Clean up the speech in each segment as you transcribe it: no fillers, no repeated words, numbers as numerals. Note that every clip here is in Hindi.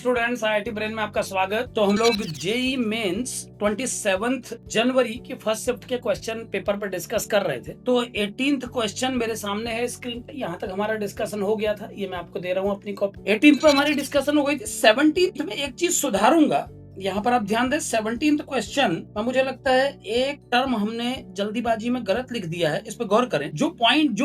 स्टूडेंट्स, आईआईटी ब्रेन में आपका स्वागत। तो हम लोग जेई मेंस 27 जनवरी की फर्स्ट शिफ्ट के क्वेश्चन पेपर पर डिस्कस कर रहे थे। तो 18th क्वेश्चन मेरे सामने है स्क्रीन पे। यहाँ तक हमारा डिस्कशन हो गया था, ये मैं आपको दे रहा हूँ अपनी कॉपी। 18th पे हमारी डिस्कशन हो गई थी। 17th में एक चीज सुधारूंगा, यहाँ पर आप ध्यान दें। 17th क्वेश्चन में मुझे लगता है एक टर्म हमने जल्दीबाजी में गलत लिख दिया है, इस पे गौर करें। जो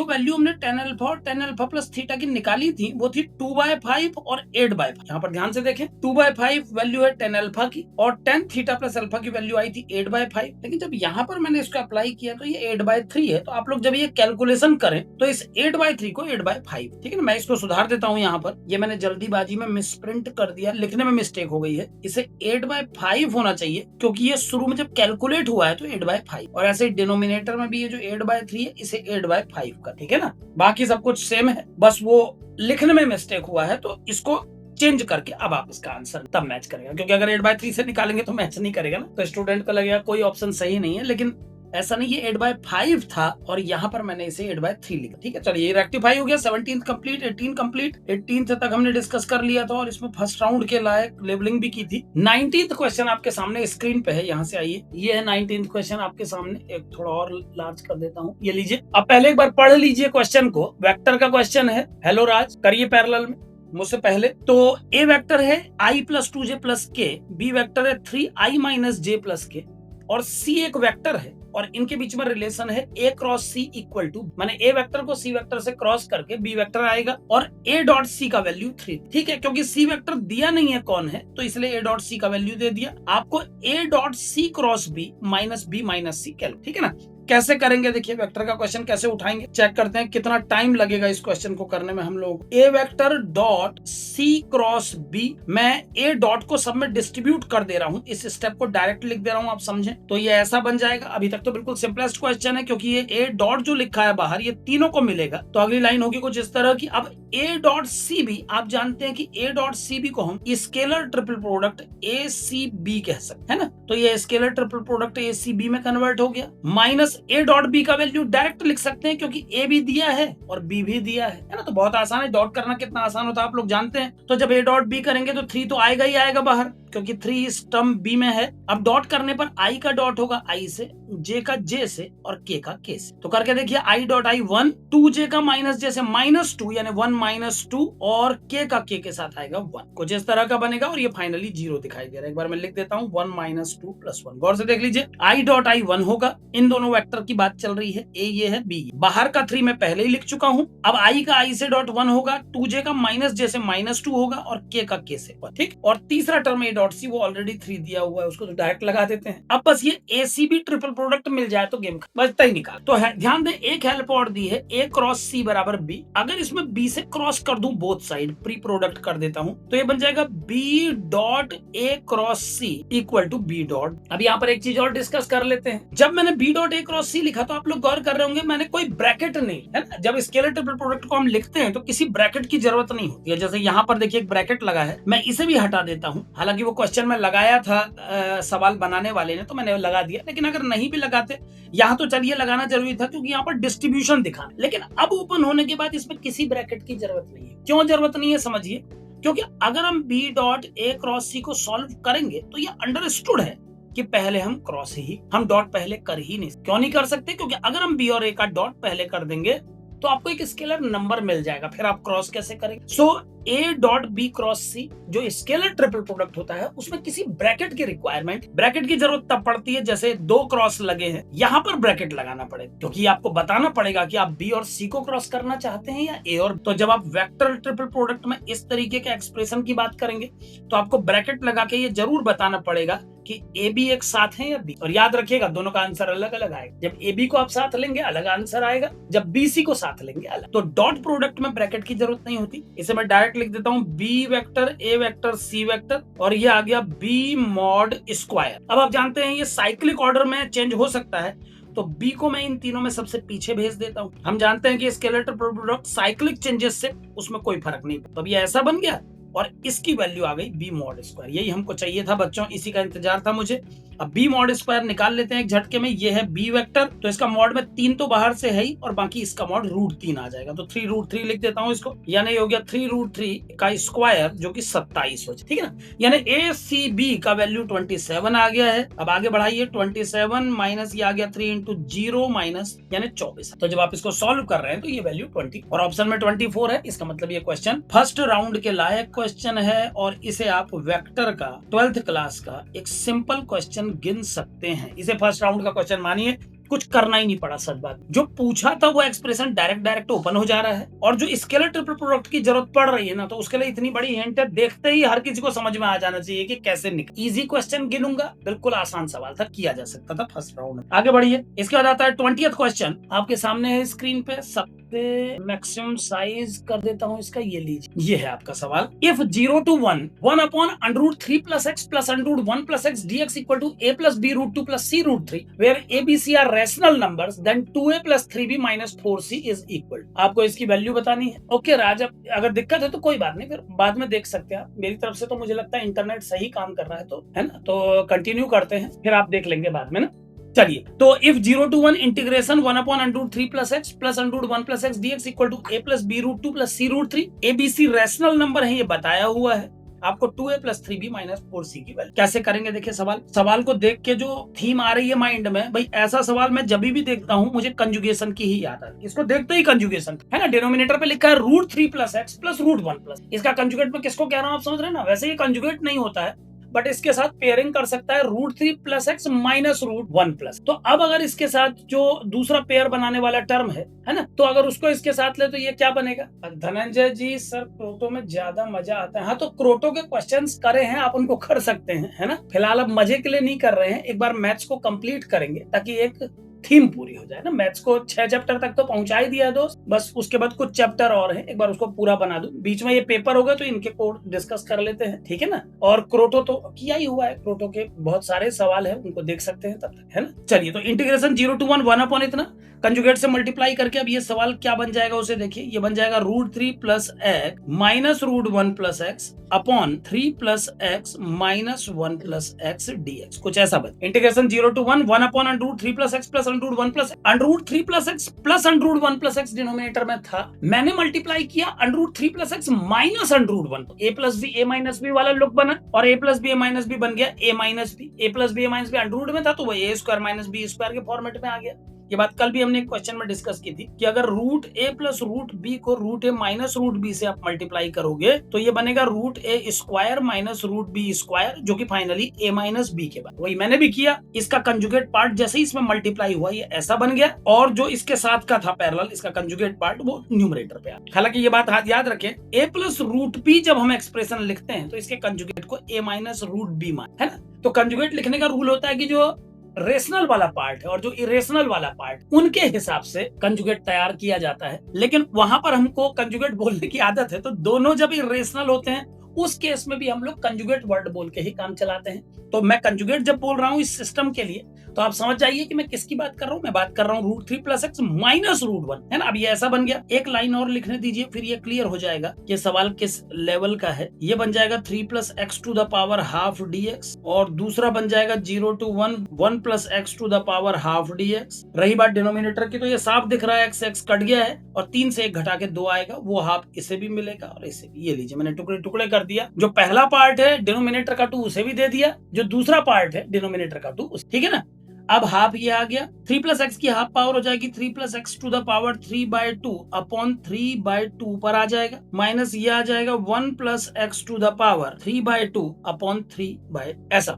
वैल्यू हमने tan अल्फा और tan अल्फा प्लस थीटा की निकाली थी वो थी 2/5 और 8/5। यहाँ पर ध्यान से देखें, 2/5 वैल्यू है tan अल्फा की और tan थीटा प्लस अल्फा की वैल्यू आई थी 8/5। लेकिन जब यहाँ पर मैंने इसको अप्लाई किया तो ये 8/3 है। तो आप लोग जब ये कैलकुलेशन करें तो इस 8/3 को 8/5, ठीक है ना। मैं इसको सुधार देता हूँ। यहाँ पर ये मैंने जल्दीबाजी में मिसप्रिंट कर दिया, लिखने में मिस्टेक हो गई है। इसे 8/5 होना चाहिए क्योंकि ये शुरू में जब कैलकुलेट हुआ है तो 8/5, और ऐसे डिनोमिनेटर में भी ये जो 8/3 है इसे 8/5 का, ठीक है ना। बाकी सब कुछ सेम है, बस वो लिखने में मिस्टेक हुआ है। तो इसको चेंज करके अब आप इसका आंसर तब मैच करेगा, क्योंकि अगर 8/3 से निकालेंगे तो मैच नहीं करेगा ना। तो स्टूडेंट को लगेगा कोई ऑप्शन सही नहीं है, लेकिन ऐसा नहीं, ये 8/5 था और यहाँ पर मैंने इसे 8/3 लिखा। ठीक है, चलिए ये रेक्टिफाई हो गया। 17th complete, 18 complete. 18th तक हमने डिस्कस कर लिया था और इसमें फर्स्ट राउंड के लायक लेवलिंग भी की थी। 19th क्वेश्चन आपके सामने स्क्रीन पे है, यहाँ से आइए। ये है 19th क्वेश्चन आपके सामने। एक थोड़ा और लार्ज कर देता हूँ, ये लीजिए। अब पहले एक बार पढ़ लीजिए क्वेश्चन को। वेक्टर का क्वेश्चन है। हेलो राज, करिए पैरेलल में मुझसे पहले। तो ए वेक्टर है i + 2j + k, B vector है 3i - j + k, और सी एक वेक्टर है और इनके बीच में रिलेशन है a cross c equal to, माने a वेक्टर को c वेक्टर से क्रॉस करके b वेक्टर आएगा और a डॉट c का वैल्यू 3। ठीक है, क्योंकि c वेक्टर दिया नहीं है कौन है, तो इसलिए a डॉट c का वैल्यू दे दिया। आपको a dot c cross b minus b minus c calculate, ठीक है ना। कैसे करेंगे देखिए, वेक्टर का क्वेश्चन कैसे उठाएंगे, चेक करते हैं कितना टाइम लगेगा इस क्वेश्चन को करने में हम लोग। A vector dot C cross B, मैं ए डॉट को सब में डिस्ट्रीब्यूट कर दे रहा हूं, इस स्टेप को डायरेक्ट लिख दे रहा हूं, आप समझें। तो ये ऐसा बन जाएगा। अभी तक तो बिल्कुल सिंपलेस्ट क्वेश्चन है, क्योंकि ये ए डॉट जो लिखा है बाहर ये तीनों को मिलेगा। तो अगली लाइन होगी कुछ इस तरह की। अब ए डॉट सी बी, आप जानते हैं कि ए डॉट सी बी को हम scalar triple product A C B कह सकते हैं ना। तो ये scalar triple product A C B में कन्वर्ट हो गया। माइनस ए डॉट बी का वैल्यू डायरेक्ट लिख सकते हैं, क्योंकि ए भी दिया है और बी भी दिया है ना। तो बहुत आसान है, डॉट करना कितना आसान होता है आप लोग जानते हैं। तो जब ए डॉट बी करेंगे तो 3 तो आएगा ही आएगा बाहर, क्योंकि 3 इस टर्म बी में है। अब डॉट करने पर आई का डॉट होगा आई से, जे का जे से और के का के से। तो करके देखिए, आई डॉट आई 1, 2j का माइनस जे से -2 यानी 1 - 2, और के का के साथ आएगा 1। कुछ इस तरह का बनेगा और ये फाइनली 0 दिखाई दे रहा है। एक बार मैं लिख देता हूँ 1 - 2 + 1। गौर से देख लीजिए, आई डॉट आई 1 होगा। इन दोनों वेक्टर की बात चल रही है, ए ये है, बी बाहर का 3 मैं पहले ही लिख चुका हूँ। अब आई का आई से डॉट 1 होगा, 2j का माइनस जे से -2 होगा और के का के से, ठीक। और तीसरा टर्म ए डॉट सी, वो ऑलरेडी 3 दिया हुआ है, उसको तो डायरेक्ट लगा देते हैं। अब बस ये एसीबी ट्रिपल प्रोडक्ट मिल जाए तो गेम बचता ही निकाल। तो है, ध्यान दें, एक हेल्प और दी है, ए क्रॉस सी बराबर बी। अगर इसमें बी से क्रॉस कर दूं बोथ साइड, प्री प्रोडक्ट कर देता हूं, तो ये बन जाएगा B dot A cross C equal to B dot. अब यहाँ पर एक चीज और डिस्कस कर लेते हैं। जब मैंने बी डॉट ए क्रॉस सी लिखा तो आप लोग गौर कर रहे होंगे, मैंने कोई ब्रैकेट नहीं, है ना। जब स्केलर ट्रिपल प्रोडक्ट को हम लिखते हैं तो किसी ब्रैकेट की जरूरत नहीं होती है। जैसे यहाँ पर देखिए एक ब्रैकेट लगा है, मैं इसे भी हटा देता हूँ। हालांकि वो क्वेश्चन में लगाया था सवाल बनाने वाले ने, तो मैंने लगा दिया। लेकिन अगर नहीं भी लगाते, यहाँ तो चलिए लगाना जरूरी था क्योंकि यहाँ पर डिस्ट्रीब्यूशन दिखा। लेकिन अब ओपन होने के बाद इसमें किसी ब्रैकेट की जरूरत नहीं है। क्यों जरूरत नहीं है समझिए, क्योंकि अगर हम बी डॉट ए क्रॉस सी को सॉल्व करेंगे तो ये अंडरस्टूड है कि पहले हम क्रॉस ही, हम डॉट पहले कर ही नहीं। क्यों नहीं कर सकते? क्योंकि अगर हम बी और ए का डॉट पहले कर देंगे तो आपको एक स्केलर नंबर मिल जाएगा, फिर आप क्रॉस कैसे करेंगे। सो ए डॉट बी क्रॉस सी जो स्केलर ट्रिपल प्रोडक्ट होता है उसमें किसी ब्रैकेट की रिक्वायरमेंट, ब्रैकेट की जरूरत तब पड़ती है जैसे 2 क्रॉस लगे हैं, यहाँ पर ब्रैकेट लगाना पड़ेगा, क्योंकि आपको बताना पड़ेगा कि आप बी और सी को क्रॉस करना चाहते हैं या ए और। तो जब आप वेक्टर ट्रिपल प्रोडक्ट में इस तरीके के एक्सप्रेशन की बात करेंगे तो आपको ब्रैकेट लगा के ये जरूर बताना पड़ेगा कि ए बी एक साथ है या बी। और याद रखिएगा, दोनों का आंसर अलग अलग आएगा। जब ए बी को आप साथ लेंगे अलग आंसर आएगा, जब बी सी को साथ लेंगे अलग। तो डॉट प्रोडक्ट में ब्रैकेट की जरूरत नहीं होती। इसे मैं डायरेक्ट लिख देता हूँ, B vector A vector C vector, और ये आ गया बी मॉड स्क्वायर। अब आप जानते हैं ये साइक्लिक ऑर्डर में चेंज हो सकता है, तो बी को मैं इन तीनों में सबसे पीछे भेज देता हूँ। हम जानते हैं कि scalar triple product cyclic changes से उसमें कोई फर्क नहीं। तो अब ये ऐसा बन गया और इसकी वैल्यू आ गई बी मॉड स्क्वायर। यही हमको चाहिए था बच्चों, इसी का इंतजार था मुझे। अब बी मॉड स्क्वायर निकाल लेते हैं एक झटके में। ये है बी वेक्टर, तो इसका मॉड में 3 तो बाहर से है ही और बाकी इसका मॉड √3 आ जाएगा। तो 3√3 लिख देता हूं इसको, यानी हो गया 3√3 का स्क्वायर जो कि 27 हो जाए, ठीक है ना। यानी ए सी बी का वैल्यू 27 आ गया है। अब आगे बढ़ाइए, 27 माइनस ये आ गया 3 इंटू 0 माइनस यानी 24। तो जब आप इसको सॉल्व कर रहे हैं तो ये वैल्यू 20 और ऑप्शन में 24 है। इसका मतलब ये क्वेश्चन फर्स्ट राउंड के लायक क्वेश्चन है और इसे आप वेक्टर का 12th क्लास का एक सिंपल क्वेश्चन गिन सकते हैं। इसे फर्स्ट राउंड का क्वेश्चन मानिए, कुछ करना ही नहीं पड़ा। सच बात, जो पूछा था वो एक्सप्रेशन डायरेक्ट ओपन हो जा रहा है और जो स्केलर ट्रिपल प्रोडक्ट की जरूरत पड़ रही है ना, तो उसके लिए इतनी बड़ी हिंट है, देखते ही हर किसी को समझ में आ जाना चाहिए कि कैसे निकल। इजी क्वेश्चन गिनूंगा, बिल्कुल आसान सवाल था, किया जा सकता था फर्स्ट राउंड में। आगे बढ़िए, इसके बाद आता है 20th क्वेश्चन, आपके सामने है स्क्रीन पे। सबसे मैक्सिमम साइज कर देता हूं इसका, ये लीजिए, ये है आपका सवाल। If 0 to 1 1 upon √3 plus x plus √1 plus x dx equal to a plus b √2 plus c √3 where a b c are rational numbers then 2a plus 3b minus 4c is equal। आपको इसकी वैल्यू बतानी है। ओके राज, अगर दिक्कत है तो कोई बात नहीं, फिर बाद में देख सकते हैं आप। मेरी तरफ से तो मुझे लगता है इंटरनेट सही काम कर रहा है, तो है ना, तो कंटिन्यू करते हैं, फिर आप देख लेंगे बाद में ना। चलिए, तो if 0 to 1 integration 1 upon √3 plus x plus √1 plus x dx equal to a plus b √2 plus c √3 a b c rational number है, ये बताया हुआ है। आपको 2a plus 3b minus 4c की वैल्यू कैसे करेंगे, देखिए सवाल को देख के जो थीम आ रही है माइंड में, भाई ऐसा सवाल मैं जब भी देखता हूँ मुझे कंजुगेशन की ही याद आती है। इसको देखते ही कंजुगेशन है ना, डिनोमिनेटर पे लिखा है √3 plus x plus √1 plus, इसका कंजुगेट में किसको कह रहा हूँ आप समझ रहे हैं ना। वैसे ये कंजुगेट नहीं होता है, बट इसके साथ पेयरिंग कर सकता है √3 plus x minus √1 plus। तो अब अगर इसके साथ जो दूसरा पेयर बनाने वाला टर्म है ना, तो अगर उसको इसके साथ ले तो ये क्या बनेगा। धनंजय जी सर, क्रोटो में ज्यादा मजा आता है। हाँ, तो क्रोटो के क्वेश्चंस करे हैं आप, उनको कर सकते हैं, है ना। फिलहाल अब मजे के लिए नहीं कर रहे हैं, एक बार मैथ्स को कंप्लीट करेंगे ताकि एक थीम पूरी हो जाए ना। मैथ्स को 6 चैप्टर तक तो पहुंचा ही दिया दोस्त, बस उसके बाद कुछ चैप्टर और हैं, एक बार उसको पूरा बना दूं। बीच में ये पेपर होगा तो इनके कोड डिस्कस कर लेते हैं, ठीक है ना। और क्रोटो तो किया ही हुआ है, क्रोटो के बहुत सारे सवाल है, उनको देख सकते हैं तब तक, है ना। चलिए, तो इंटीग्रेशन 0 to 1 1 upon इतना कंजुगेट से मल्टीप्लाई करके अब ये सवाल क्या बन जाएगा उसे देखिए। ये बन जाएगा √3 plus x minus √1 plus x upon 3 plus x minus 1 plus x dx, कुछ ऐसा बन। Integration 0 to 1 1 upon √3 plus x plus √1 plus √3 plus x plus √1 plus x denominator में था, मैंने मल्टीप्लाई किया √3 plus x minus √1, a plus b a minus b वाला लुक बना और a plus b a minus b बन गया a minus b। a plus b a minus b √ में था तो वो a square minus b square के फॉर्मेट में आ गया। ये बात कल भी हमने एक क्वेश्चन में डिस्कस की थी कि अगर √a plus √b को √a minus √b से आप मल्टीप्लाई करोगे तो ये बनेगा √a square minus √b square, जो कि फाइनली a minus b के बाद। वही मैंने भी किया, इसका कंजुगेट पार्ट जैसे ही इसमें मल्टीप्लाई हुआ ये ऐसा बन गया और जो इसके साथ का था पैरेलल, इसका कंजुगेट पार्ट वो न्यूमरेटर पे आ। हालांकि ये बात याद रखें, a plus √b जब हम एक्सप्रेशन लिखते हैं तो इसके कंजुगेट को a minus √b मान, है ना। तो कंजुगेट लिखने का रूल होता है कि जो रेशनल वाला पार्ट है और जो इरेशनल वाला पार्ट, उनके हिसाब से कंजुगेट तैयार किया जाता है। लेकिन वहां पर हमको कंजुगेट बोलने की आदत है, तो दोनों जब इरेशनल होते हैं उस केस में भी हम लोग कंजुगेट वर्ड बोल के ही काम चलाते हैं। तो मैं कंजुगेट जब बोल रहा हूं इस सिस्टम के लिए तो आप समझ जाइए कि मैं किसकी बात कर रहा हूं। मैं बात कर रहा हूं √3 plus x minus √1, है ना। अब ये ऐसा बन गया। एक लाइन और लिखने दीजिए, फिर ये क्लियर हो जाएगा कि सवाल किस लेवल का है। ये बन जाएगा 3 plus x to the power half dx और दूसरा बन जाएगा 0 to 1 1 plus x to the power half dx। रही बात डिनोमिनेटर की, तो ये साफ दिख रहा है, x कट गया है और 3 से 1 घटा के 2 आएगा, वो हाफ इसे भी मिलेगा और इसे भी। ये लीजिए, मैंने टुकड़े टुकड़े कर दिया। जो पहला पार्ट है डिनोमिनेटर का 2 उसे भी दे दिया, जो दूसरा पार्ट है डिनोमिनेटर का 2, ठीक है ना। अब हाफ ये आ गया, 3 plus x की हाफ पावर हो जाएगी 3 plus x to the power 3/2 upon 3/2 पर आ जाएगा, माइनस ये आ जाएगा 1 plus x to the power 3/2 upon 3 ऐसा।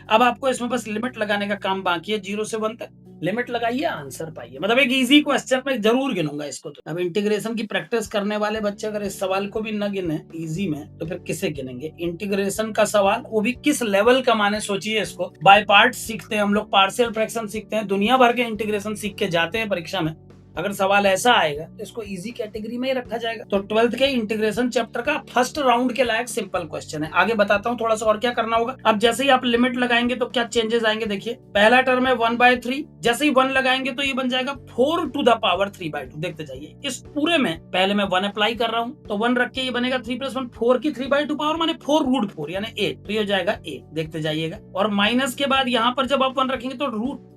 अब आपको इसमें बस लिमिट लगाने का काम बाकी है, 0 से 1 तक लिमिट लगाइए, आंसर पाइए। मतलब एक इजी क्वेश्चन में जरूर गिनूंगा इसको। तो अब इंटीग्रेशन की प्रैक्टिस करने वाले बच्चे अगर इस सवाल को भी न गिने इजी में, तो फिर किसे गिनेंगे। इंटीग्रेशन का सवाल, वो भी किस लेवल का, माने सोचिए इसको। बाय पार्ट सीखते हैं हम लोग, पार्शियल फ्रैक्शन सीखते हैं, दुनिया भर के इंटीग्रेशन सीख के जाते हैं परीक्षा में, अगर सवाल ऐसा आएगा तो इसको इजी कैटेगरी में ही रखा जाएगा। तो 12th के इंटीग्रेशन चैप्टर का फर्स्ट राउंड के लायक सिंपल क्वेश्चन है। आगे बताता हूँ थोड़ा सा और क्या करना होगा। अब जैसे ही आप लिमिट लगाएंगे तो क्या चेंजेस आएंगे, देखिए पहला टर्म है 1/3, जैसे ही 1 लगाएंगे तो ये बन जाएगा 4 टू द पावर 3/2। देखते जाइए इस पूरे में पहले मैं 1 अप्लाई कर रहा हूँ तो 1 रख के ये बनेगा 3 + 1 4 की 3/2 पावर माने 4√4 यानी 8, तो ये हो जाएगा 8। देखते जाइएगा और माइनस के बाद यहाँ पर जब आप 1 रखेंगे तो रूट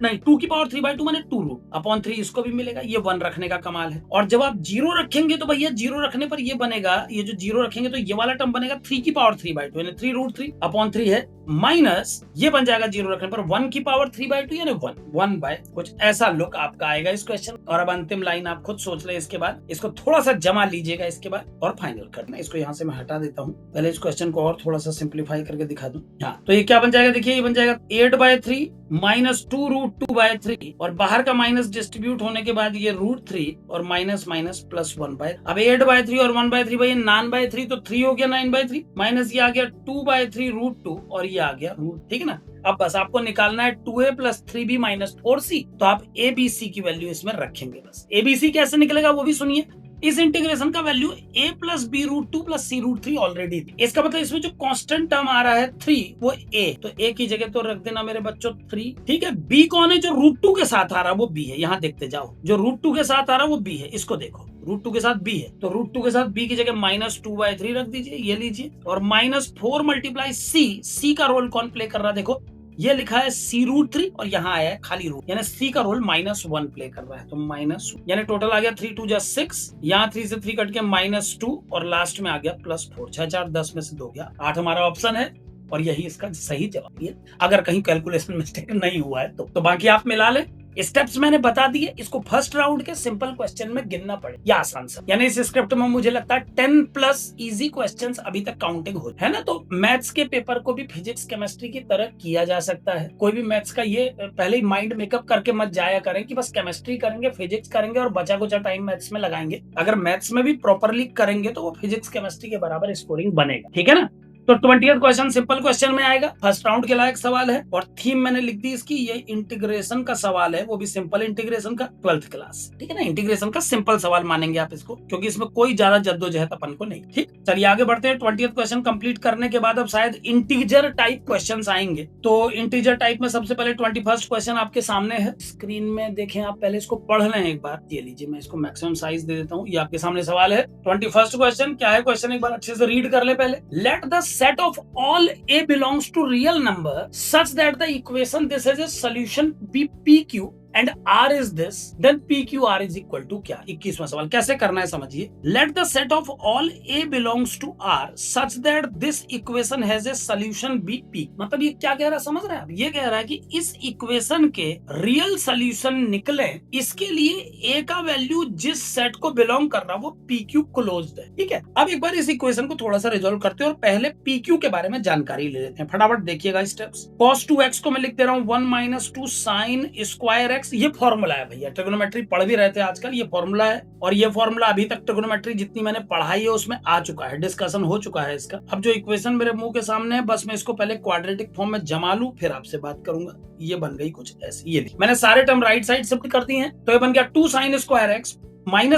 नहीं 2 की पावर 3/2 माने 2√3 इसको भी मिलेगा। ये 1 रखने का कमाल है। और जब आप 0 रखेंगे तो भैया 0 रखने पर ये बनेगा, ये जो 0 रखेंगे तो ये वाला टर्म बनेगा 3 की पावर 3/2 यानी 3√3/3 है, माइनस ये बन जाएगा 0 रखने पर 1 की पावर 3/2 यानी 1 बाय कुछ ऐसा लुक आपका आएगा इस क्वेश्चन। और अब अंतिम लाइन आप खुद सोच ले, इसके बाद इसको थोड़ा सा जमा लीजिएगा इसके बाद और फाइनल करना। इसको यहाँ से मैं हटा देता हूँ, पहले इस क्वेश्चन को और थोड़ा सा सिंप्लीफाई करके दिखा दूं। हाँ तो ये क्या बन जाएगा, देखिए ये बन जाएगा 8/3 माइनस 2√2/3 और बाहर का माइनस डिस्ट्रीब्यूट होने के बाद ये √3 और माइनस माइनस प्लस 1/, अब 8/3 और 1/3 भाई 9/3 तो 3 हो गया 9/3 माइनस ये आ गया 2/3√2 और ये आ गया ठीक है ना। अब बस आपको निकालना है 2a + 3b - 4c, तो आप abc की वैल्यू इसमें रखेंगे। बस abc कैसे निकलेगा वो भी सुनिए। इस इंटीग्रेशन का value a + b√2 + c√3 already थी। इसका मतलब इसमें जो कांस्टेंट टर्म आ रहा है 3 वो a, तो a की जगह तो रख देना मेरे बच्चों 3, ठीक है। b कौन है, जो √2 के साथ आ रहा है वो b है, यहाँ देखते जाओ जो √2 के साथ आ रहा है वो b है, इसको देखो √2 के साथ b है, तो √2 के साथ b की जगह -2/3 रख दीजिए, ये लीजिए और -4 × c का रोल कौन प्ले कर रहा है, देखो ये लिखा है c√3 और यहाँ आया है खाली रूट, यानी c का रोल -1 प्ले कर रहा है, तो माइनस यानी टोटल आ गया 3 × 2 = 6, यहाँ 3 से 3 कट के -2 और लास्ट में आ गया +4, 6 4 10 में से 2 गया 8 हमारा ऑप्शन है और यही इसका सही जवाब है, अगर कहीं कैलकुलेशन मिस्टेक नहीं हुआ है तो बाकी आप मिला ले। स्टेप्स मैंने बता दिए, इसको फर्स्ट राउंड के सिंपल क्वेश्चन में गिनना पड़े या आसान सा, यानी इस स्क्रिप्ट में मुझे लगता है 10+ इजी क्वेश्चंस अभी तक काउंटिंग हो है ना। तो मैथ्स के पेपर को भी फिजिक्स केमिस्ट्री की तरह किया जा सकता है। कोई भी मैथ्स का ये पहले ही माइंड मेकअप करके मत जाया करें कि बस केमिस्ट्री करेंगे फिजिक्स करेंगे और बचा कुचा टाइम मैथ्स में लगाएंगे। अगर मैथ्स में भी प्रॉपरली करेंगे तो वो फिजिक्स केमिस्ट्री के बराबर स्कोरिंग बनेगा, ठीक है ना। तो 20th क्वेश्चन सिंपल क्वेश्चन में आएगा, फर्स्ट राउंड के लायक सवाल है और थीम मैंने लिख दी इसकी, ये इंटीग्रेशन का सवाल है, वो भी सिंपल इंटीग्रेशन का 12th क्लास, ठीक है ना। इंटीग्रेशन का सिंपल सवाल मानेंगे आप इसको, क्योंकि इसमें कोई ज्यादा जद्दोजहद अपन को नहीं, ठीक। चलिए आगे बढ़ते हैं। 20th क्वेश्चन कंप्लीट करने के बाद अब शायद इंटीजर टाइप क्वेश्चंस आएंगे। तो इंटीजर टाइप में सबसे पहले 21st क्वेश्चन आपके सामने है, स्क्रीन में देखें आप, पहले इसको पढ़ लें एक बार। ये लीजिए मैं इसको मैक्सिमम साइज दे देता हूँ, ये आपके सामने सवाल है। 21st क्वेश्चन क्या है, क्वेश्चन एक बार अच्छे से रीड कर ले पहले। Late the set of all a belongs to real number such that the equation this has a solution be pq and r is this, then pqr is equal to क्या। 21वां सवाल कैसे करना है समझिए। Let the set of all a belongs to r such that this equation has a solution be p, मतलब ये क्या कह रहा है समझ रहे हैं आप, ये कह रहा है कि इस इक्वेशन के रियल सोल्यूशन निकले, इसके लिए a का वैल्यू जिस सेट को बिलोंग कर रहा है वो pq क्लोज्ड है, ठीक है। अब एक बार इस इक्वेशन को थोड़ा सा रिजोल्व करते हैं और पहले pq के बारे में जानकारी ले लेते हैं। फटाफट देखिएगा स्टेप्स। cos 2x को मैं लिख दे रहा हूँ 1 - 2 sin²x, ये फॉर्मूला है भैया, ट्रिग्नोमेट्री पढ़ भी रहे थे आजकल, ये फॉर्मूला है और ये फॉर्मूला अभी तक ट्रिग्नोमेट्री जितनी मैंने पढ़ाई है उसमें आ चुका है, डिस्कशन हो चुका है इसका। अब जो इक्वेशन मेरे मुंह के सामने है बस मैं इसको पहले क्वाड्रेटिक फॉर्म में जमा लूं फिर आपसे बात करूंगा। ये बन गई कुछ ऐसी, ये मैंने सारे टर्म राइट साइड शिफ्ट कर दिए हैं, तो ये बन गया 2 sin²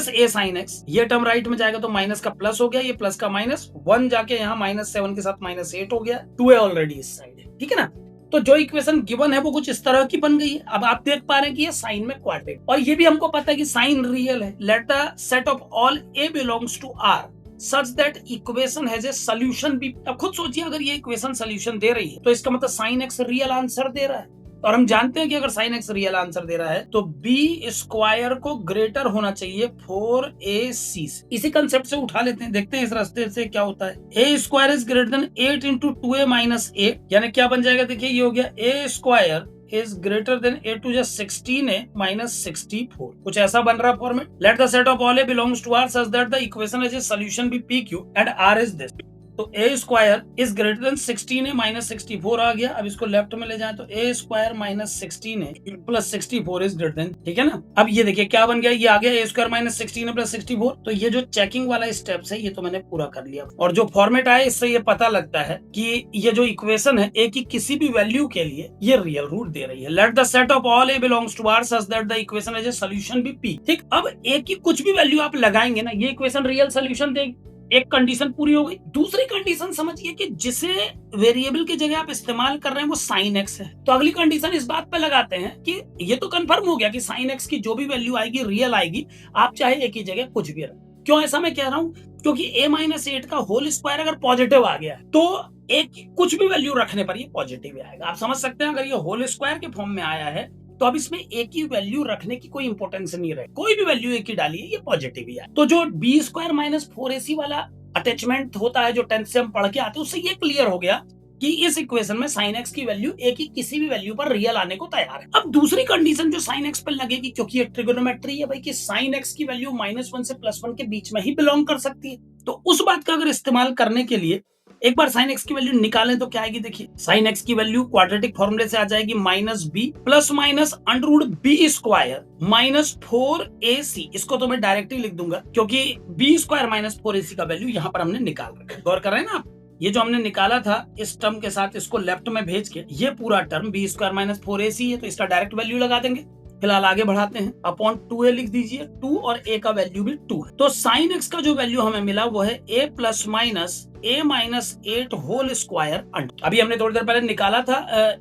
-a sin x, ये टर्म राइट में जाएगा तो माइनस का प्लस हो गया, ये प्लस का माइनस, 1 जाके यहाँ -7 के साथ -8 हो गया, 2a ऑलरेडी इस साइड है, ठीक है ना। तो जो इक्वेशन गिवन है वो कुछ इस तरह की बन गई है। अब आप देख पा रहे हैं कि ये साइन में क्वाड्रेटिक, और ये भी हमको पता है कि साइन रियल है। Let the set of all a belongs to r such that equation has a solution b। अब खुद सोचिए अगर ये इक्वेशन सोल्यूशन दे रही है तो इसका मतलब साइन x रियल आंसर दे रहा है, और हम जानते हैं कि अगर sin x रियल आंसर दे रहा है तो b² को ग्रेटर होना चाहिए 4ac से। इसी कंसेप्ट से उठा लेते हैं, देखते हैं इस रास्ते से क्या होता है। a² is greater then 8 × 2a - a, यानी क्या बन जाएगा, देखिए ये हो गया a² is greater than 8 × 16a - 64, कुछ ऐसा बन रहा format. Late the set of all a belongs to r such that the equation has a solution be pq and r is this। तो A square is greater than 16 minus 64 आ गया। अब इसको लेफ्ट में ले जाए तो A square minus 16 plus 64 is greater than, ठीक है ना। अब ये देखिए क्या बन गया, ये आ गया ए स्क्वायर माइनस 16 प्लस 64। तो ये जो चेकिंग वाला स्टेप्स है ये तो मैंने पूरा कर लिया, और जो फॉर्मेट आया इससे ये पता लगता है कि ये जो इक्वेशन है ए की किसी भी वैल्यू के लिए ये रियल रूट दे रही है। Let the set of all A belongs to R such that the equation has a solution B P. ठीक, अब ए की कुछ भी वैल्यू आप लगाएंगे ना, ये इक्वेशन रियल सॉल्यूशन देगी। एक कंडीशन पूरी हो गई। दूसरी कंडीशन समझिए कि जिसे वेरिएबल की जगह आप इस्तेमाल कर रहे हैं वो साइन एक्स है। तो अगली कंडीशन इस बात पे लगाते हैं कि ये तो कंफर्म हो गया कि साइन एक्स की जो भी वैल्यू आएगी रियल आएगी, आप चाहे ए की जगह कुछ भी रखें। क्यों ऐसा मैं कह रहा हूं, क्योंकि a माइनस 8 का होल स्क्वायर अगर पॉजिटिव आ गया है तो एक कुछ भी वैल्यू रखने पर ये पॉजिटिव आएगा। आप समझ सकते हैं, अगर ये होल स्क्वायर के फॉर्म में आया है तो अब इसमें ए की वैल्यू रखने की कोई इंपॉर्टेंस नहीं रहे, कोई भी वैल्यू ए की डालिए ये पॉजिटिव ही है। तो जो बी स्क्वायर माइनस 4ac वाला अटैचमेंट होता है जो 10th से हम पढ़ के आते हैं, उससे ये क्लियर हो गया कि इस इक्वेशन में साइन एक्स की वैल्यू ए की किसी भी वैल्यू पर रियल आने को तैयार है। अब दूसरी कंडीशन जो साइन एक्स पर लगेगी, क्योंकि ये ट्रिगोनोमेट्री है भाई, कि साइन एक्स की वैल्यू -1 से +1 के बीच में ही बिलोंग कर सकती है। तो उस बात का अगर इस्तेमाल करने के लिए एक बार साइन एक्स की वैल्यू निकालें तो क्या आएगी, देखिए साइन एक्स की वैल्यू क्वाड्रेटिक फॉर्मूले से आ जाएगी -b plus minus √b square -4ac। इसको तो मैं डायरेक्ट ही लिख दूंगा क्योंकि b स्क्वायर -4ac का वैल्यू यहाँ पर हमने निकाल रखा है। गौर कर रहे हैं ना आप, ये जो हमने निकाला था इस टर्म के साथ इसको लेफ्ट में भेज के ये पूरा टर्म b स्क्वायर -4ac है, तो इसका डायरेक्ट वैल्यू लगा देंगे। फिलहाल आगे बढ़ाते हैं, अपॉन 2a लिख दीजिए, 2 और a का वैल्यू भी 2 है। तो साइन x का जो वैल्यू हमें मिला वो है a plus minus a minus 8 whole square under. अभी हमने थोड़ी देर पहले निकाला था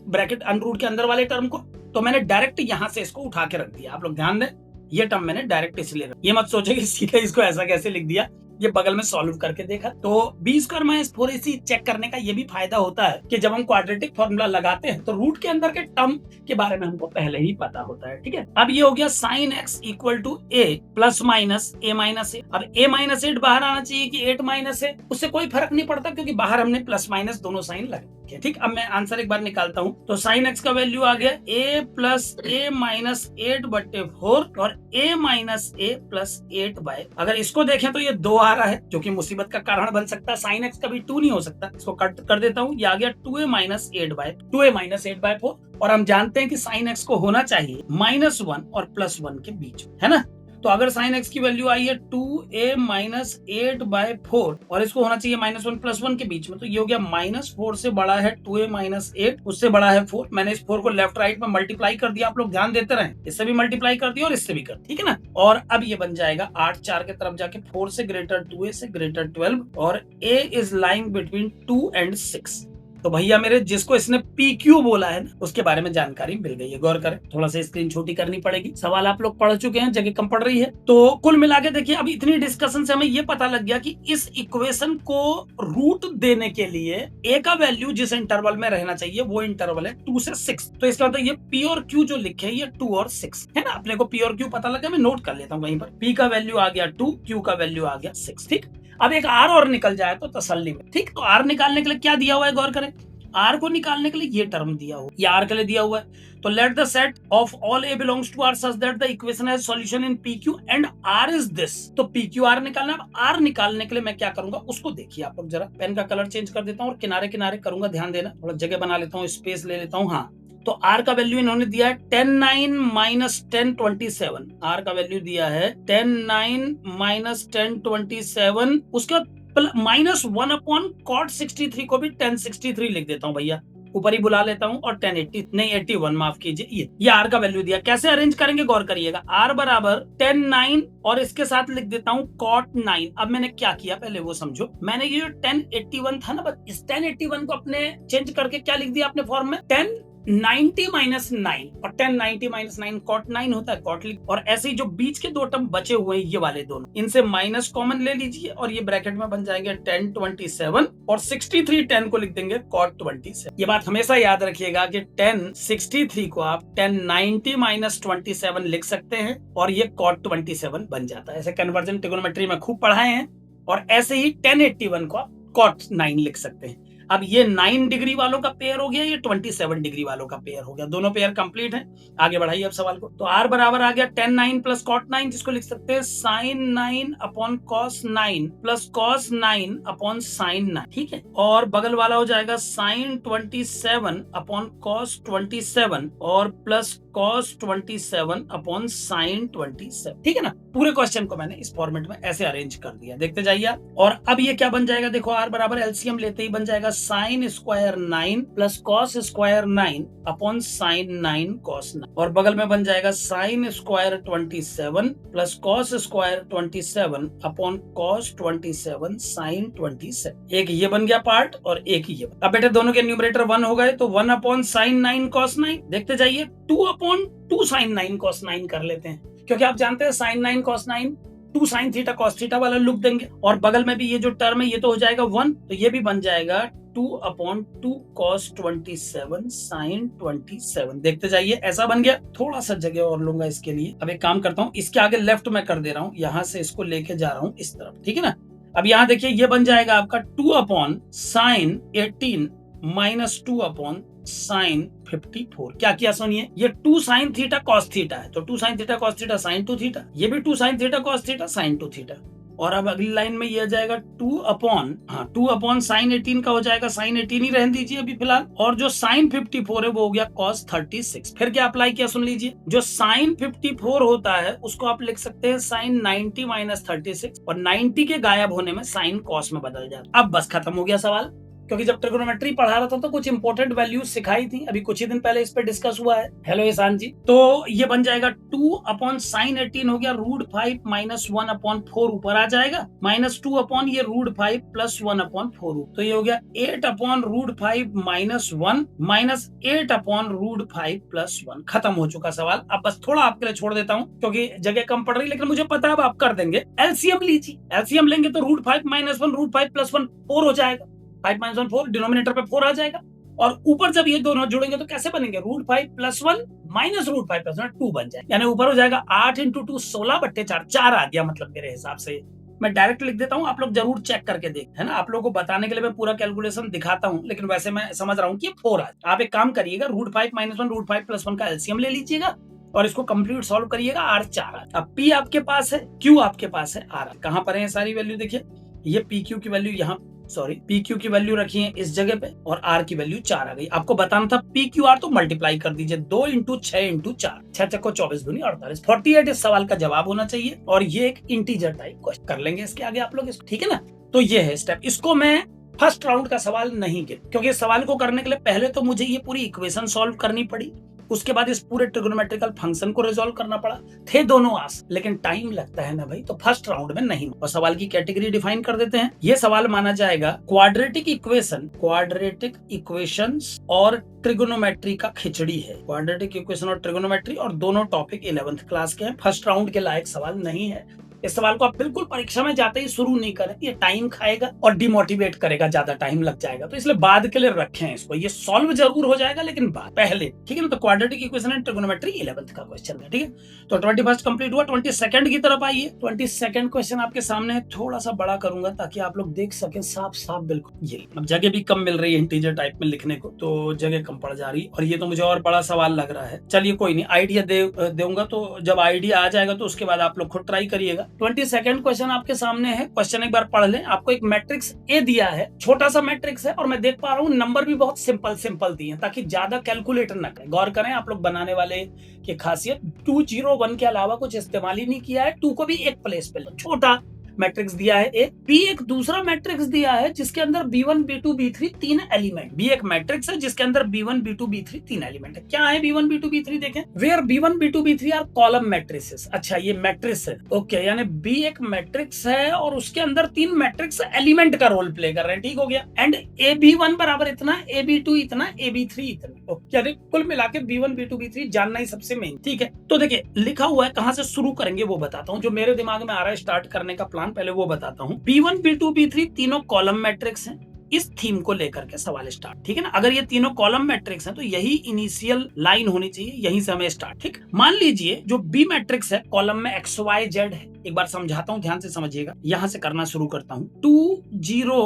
ब्रैकेट अंडर के अंदर वाले टर्म को, तो मैंने डायरेक्ट यहाँ से इसको उठा के रख दिया। आप लोग ध्यान दें, ये टर्म मैंने डायरेक्ट इसलिए रखा, ये मत सोचे कि सीधे इसको ऐसा कैसे लिख दिया, ये बगल में सॉल्व करके देखा। तो b square minus 4ac check करने का ये भी फायदा होता है कि जब हम क्वाड्रेटिक फॉर्मूला लगाते हैं तो रूट के अंदर के टर्म के बारे में हमको पहले ही पता होता है। ठीक है, अब ये हो गया sine x equal to a plus minus a minus A. अब a माइनस 8 बाहर आना चाहिए कि 8 माइनस है, उससे कोई फर्क नहीं पड़ता क्योंकि बाहर हमने प्लस माइनस दोनों साइन लगे। ठीक, अब मैं आंसर एक बार निकालता हूँ। तो साइन x का वैल्यू आ गया a प्लस a माइनस 8/4 और a माइनस a प्लस 8/। अगर इसको देखें तो ये 2 आ रहा है जो कि मुसीबत का कारण बन सकता है। साइन x कभी 2 नहीं हो सकता, इसको कट कर देता हूँ। ये आ गया 2a माइनस 8/4 और हम जानते हैं कि साइन x को होना चाहिए -1 और +1 के बीच, है ना। तो अगर साइन x की वैल्यू आई है 2a माइनस 8/4 और इसको होना चाहिए -1 +1 के बीच में, तो ये हो गया -4 से बड़ा है 2a माइनस 8, उससे बड़ा है 4। मैंने इस 4 को लेफ्ट राइट में मल्टीप्लाई कर दिया, आप लोग ध्यान देते रहें, इससे भी मल्टीप्लाई कर दिया और इससे भी कर, ठीक है ना। और अब ये बन जाएगा 8 4 के तरफ जाके 4 से ग्रेटर 2a से ग्रेटर 12 और a is lying between 2 and 6। तो भैया मेरे जिसको इसने PQ बोला है ना उसके बारे में जानकारी मिल गई है। गौर करें, थोड़ा सा स्क्रीन छोटी करनी पड़ेगी, सवाल आप लोग पढ़ चुके हैं, जगह कम पड़ रही है। तो कुल मिला के देखिए, अब इतनी डिस्कशन से हमें ये पता लग गया कि इस इक्वेशन को रूट देने के लिए a का वैल्यू जिस इंटरवल में रहना चाहिए वो इंटरवल है 2 से 6। तो इसका मतलब ये P और Q जो लिखे है ये 2 और 6 है ना। अपने को P और Q पता लगा, मैं नोट कर लेता हूँ वहीं पर। P का वैल्यू आ गया 2, Q का वैल्यू आ गया 6। ठीक, अब एक R और निकल जाए तो तसल्ली में। ठीक, तो R निकालने के लिए क्या दिया हुआ है, गौर करें। R को निकालने के लिए ये टर्म दिया हुआ, ये R के लिए दिया हुआ है। तो let the set of all A belongs to R such that the equation has solution in PQ and R is this. तो PQ R निकालना है। R निकालने के लिए मैं क्या करूंगा उसको देखिए आप लोग जरा। पेन का कलर चेंज कर देता हूँ और किनारे किनारे करूंगा, ध्यान देना, थोड़ा जगह बना लेता हूँ, स्पेस ले लेता हूँ। हाँ, तो R का वैल्यू इन्होंने दिया है 10 9 माइनस 10 27। R का वैल्यू दिया है 10 9 माइनस 10 27, उसका -1 अपॉन cot 63 को भी 1063 लिख देता हूँ भैया, ऊपर ही बुला लेता हूँ, और 1080 नहीं 81 माफ कीजिए, ये R का वैल्यू दिया। कैसे अरेंज करेंगे गौर करिएगा। R बराबर 10 9 और इसके साथ लिख देता हूँ cot 9। अब मैंने क्या किया पहले वो समझो। मैंने ये जो 1081 था ना, बस इस 1081 को अपने चेंज करके क्या लिख दिया अपने फॉर्म में 1090 माइनस 9, और 1090 माइनस 9 cot 9 होता है, cot लिख। और ऐसे ही जो बीच के दो टर्म बचे हुए हैं ये वाले दोनों, इनसे माइनस कॉमन ले लीजिए और ये ब्रैकेट में बन जाएंगे 1027 और 63 10 को लिख देंगे cot 27। ये बात हमेशा याद रखिएगा कि 1063 को आप 1090 माइनस 27 लिख सकते हैं और ये cot 27 बन जाता है। ऐसे कन्वर्जन ट्रिगोनोमेट्री में खूब पढ़ाए हैं। और ऐसे ही 1081 को आप cot 9 लिख सकते हैं। अब ये 9 डिग्री वालों का पेयर हो गया, ये 27 डिग्री वालों का पेयर हो गया, दोनों पेयर कंप्लीट है। आगे बढ़ाइए अब सवाल को। तो r बराबर आ गया tan 9 प्लस cot 9, जिसको लिख सकते हैं sin 9 upon cos 9 plus cos 9 upon sin 9, ठीक है। और बगल वाला हो जाएगा sin 27 अपॉन cos 27 और प्लस cos 27 अपॉन sin 27, ठीक है ना। पूरे क्वेश्चन को मैंने इस फॉर्मेट में ऐसे अरेंज कर दिया, देखते जाइए आप। और अब ये क्या बन जाएगा, देखो r बराबर एलसीएम लेते ही बन जाएगा sin square 9 plus cos square 9 upon sin 9 cos 9, और बगल में बन जाएगा sin square 27 plus cos square 27 upon cos 27 sin 27। एक ये बन गया पार्ट और एक ये। अब बेटे दोनों के न्यूमरेटर 1 हो गए, तो 1 अपॉन sin 9 cos 9, देखते जाइए 2 अपॉन 2 sin 9 cos 9 कर लेते हैं, क्योंकि आप जानते हैं sin 9 cos 9 2 sin theta cos theta वाला लुक देंगे। और बगल में भी ये जो टर्म है ये तो हो जाएगा 1, तो ये भी बन जाएगा 2 अपॉन 2 cos 27 sin 27, देखते जाइए ऐसा बन गया। थोड़ा सा जगह और लूंगा इसके लिए। अब एक काम करता हूँ, इसके आगे लेफ्ट में कर दे रहा हूँ, यहाँ से इसको लेके जा रहा हूँ इस तरफ, ठीक है ना। अब यहाँ देखिए ये बन जाएगा आपका 2 upon sin 18 minus 2 upon sin 54। क्या किया सुनिए, ये 2 sin थीटा cos थीटा है, तो 2 sin theta cos theta sin 2 theta, ये भी 2 sin theta cos theta sin 2 theta. और अब अगली लाइन में ये आ जाएगा 2 अपॉन sin 18 का हो जाएगा sin 18 ही रहने दीजिए अभी फिलहाल, और जो sin 54 है वो हो गया cos 36। फिर क्या अप्लाई किया सुन लीजिए, जो sin 54 होता है उसको आप लिख सकते हैं sin 90 माइनस 36, और 90 के गायब होने में sin cos में बदल जाता है। अब बस खत्म हो गया सवाल, क्योंकि जब ट्रिगोनोमेट्री पढ़ा रहा था तो कुछ इंपॉर्टेंट वैल्यूज सिखाई थी, अभी कुछ ही दिन पहले इस पे डिस्कस हुआ है। हेलो ईशान जी। तो ये बन जाएगा 2 अपॉन sin 18 हो गया √5 माइनस 1 अपॉन 4 ऊपर आ जाएगा, माइनस 2 अपॉन ये √5 प्लस 1 अपॉन 4, तो ये हो गया 8 upon √5 minus 1 minus 8 upon √5 plus 1। खत्म हो चुका सवाल। अब बस थोड़ा आपके लिए छोड़ देता हूँ क्योंकि जगह कम पड़ रही, लेकिन मुझे पता है अब आप कर देंगे। एलसीएम लीजिए, एलसीएम लेंगे तो √5 माइनस 1 √5 प्लस 1 4 हो जाएगा, 5 माइनस 1 4, डिनोमिनेटर पे 4 आ जाएगा, और ऊपर जब ये दोनों जुड़ेंगे तो कैसे बनेंगे, √5 प्लस 1 माइनस √5 प्लस 1 2 बन जाएगा, यानी ऊपर हो जाएगा 8 इंटू 2 16/4, 4 आ गया मतलब मेरे हिसाब से। मैं डायरेक्ट लिख देता हूँ, आप लोग जरूर चेक करके देख, है ना। आप लोगों को बताने के लिए मैं पूरा कैलकुलेशन दिखाता हूँ, लेकिन वैसे मैं समझ रहा हूँ कि 4 आ। आप एक काम करिएगा, √5 माइनस 1 √5 प्लस 1 का एलसीएम ले लीजिएगा और इसको कंप्लीट सॉल्व करिएगा। R 4। अब P आपके पास है, Q आपके पास है, R कहाँ पर है सारी वैल्यू देखिए, ये PQ की वैल्यू यहाँ, PQ की वैल्यू रखी है इस जगह पे, और R की वैल्यू 4 आ गई। आपको बताना था PQR, तो मल्टीप्लाई कर दीजिए 2 इंटू 6 इंटू 4, 6 चक्को 24 दूनी 48, 48 इस सवाल का जवाब होना चाहिए। और ये एक इंटीजर टाइप क्वेश्चन कर लेंगे इसके आगे आप लोग इसको, ठीक है ना। तो ये है स्टेप, इसको मैं फर्स्ट राउंड का सवाल नहीं गिन, क्योंकि इस सवाल को करने के लिए पहले तो मुझे ये पूरी इक्वेशन सॉल्व करनी पड़ी, उसके बाद इस पूरे ट्रिगोनोमेट्रिकल फंक्शन को रिजॉल्व करना पड़ा। थे दोनों आस, लेकिन टाइम लगता है ना भाई, तो फर्स्ट राउंड में नहीं। और सवाल की कैटेगरी डिफाइन कर देते हैं। ये सवाल माना जाएगा क्वाड्रेटिक इक्वेशंस और ट्रिगोनोमेट्री का खिचड़ी है। क्वाड्रेटिक इक्वेशन और ट्रिगोनोमेट्री, और दोनों टॉपिक 11th क्लास के हैं, फर्स्ट राउंड के लायक सवाल नहीं है। इस सवाल को आप बिल्कुल परीक्षा में जाते ही शुरू नहीं करें, ये टाइम खाएगा और डिमोटिवेट करेगा, ज्यादा टाइम लग जाएगा, तो इसलिए बाद के लिए रखें इसको। ये सॉल्व जरूर हो जाएगा लेकिन बाद, पहले, ठीक है ना। तो quadratic equation and trigonometry 11th का क्वेश्चन है, ठीक है। तो 21st कंप्लीट हुआ, 22nd की तरफ आइए। 22nd क्वेश्चन आपके सामने है, थोड़ा सा बड़ा करूंगा ताकि आप लोग देख सकें साफ साफ बिल्कुल। ये अब जगह भी कम मिल रही है इंटीजर टाइप में लिखने को, तो जगह कम पड़ जा रही, और ये तो मुझे और बड़ा सवाल लग रहा है। चलिए कोई नहीं, आइडिया दूंगा, तो जब आइडिया आ जाएगा तो उसके बाद आप लोग खुद ट्राई करिएगा। 22nd क्वेश्चन आपके सामने है, क्वेश्चन एक बार पढ़ लें। आपको एक मैट्रिक्स ए दिया है, छोटा सा मैट्रिक्स है, और मैं देख पा रहा हूँ नंबर भी बहुत सिंपल दिए हैं, ताकि ज्यादा कैलकुलेटर ना करें। गौर करें आप लोग, बनाने वाले की खासियत 2 0 1 के अलावा कुछ इस्तेमाल ही नहीं किया है। 2 को भी एक प्लेस पे, छोटा मैट्रिक्स दिया है ए। बी एक दूसरा मैट्रिक्स दिया है जिसके अंदर B1 B2 B3 तीन एलिमेंट। बी एक मैट्रिक्स है जिसके अंदर B1 B2 B3 तीन एलिमेंट है। क्या है B1 B2 B3 देखें, where B1 B2 B3 are column matrices. अच्छा ये मैट्रिक्स है, ओके, यानी बी एक मैट्रिक्स है और उसके अंदर तीन मैट्रिक्स एलिमेंट का रोल प्ले कर रहे हैं, ठीक हो गया। एंड AB1 बराबर इतना, AB2 इतना, AB3 इतना, यानी कुल मिला के B1 B2 B3 जानना ही सबसे मेन, ठीक है। तो देखिए लिखा हुआ है, कहां से शुरू करेंगे वो बताता हूँ, जो मेरे दिमाग में आ रहा है स्टार्ट करने का प्लान, पहले वो बताता हूँ। B1 B2 B3 तीनों कॉलम मैट्रिक्स हैं, इस थीम को लेकर के सवाल स्टार्ट, ठीक है ना। अगर ये तीनों कॉलम मैट्रिक्स हैं तो यही इनिशियल लाइन होनी चाहिए, यहीं से हमें स्टार्ट, ठीक। मान लीजिए जो बी मैट्रिक्स है, कॉलम में XYZ है। एक बार समझाता हूँ, ध्यान से समझिएगा, यहां से करना शुरू करता हूँ। 2 0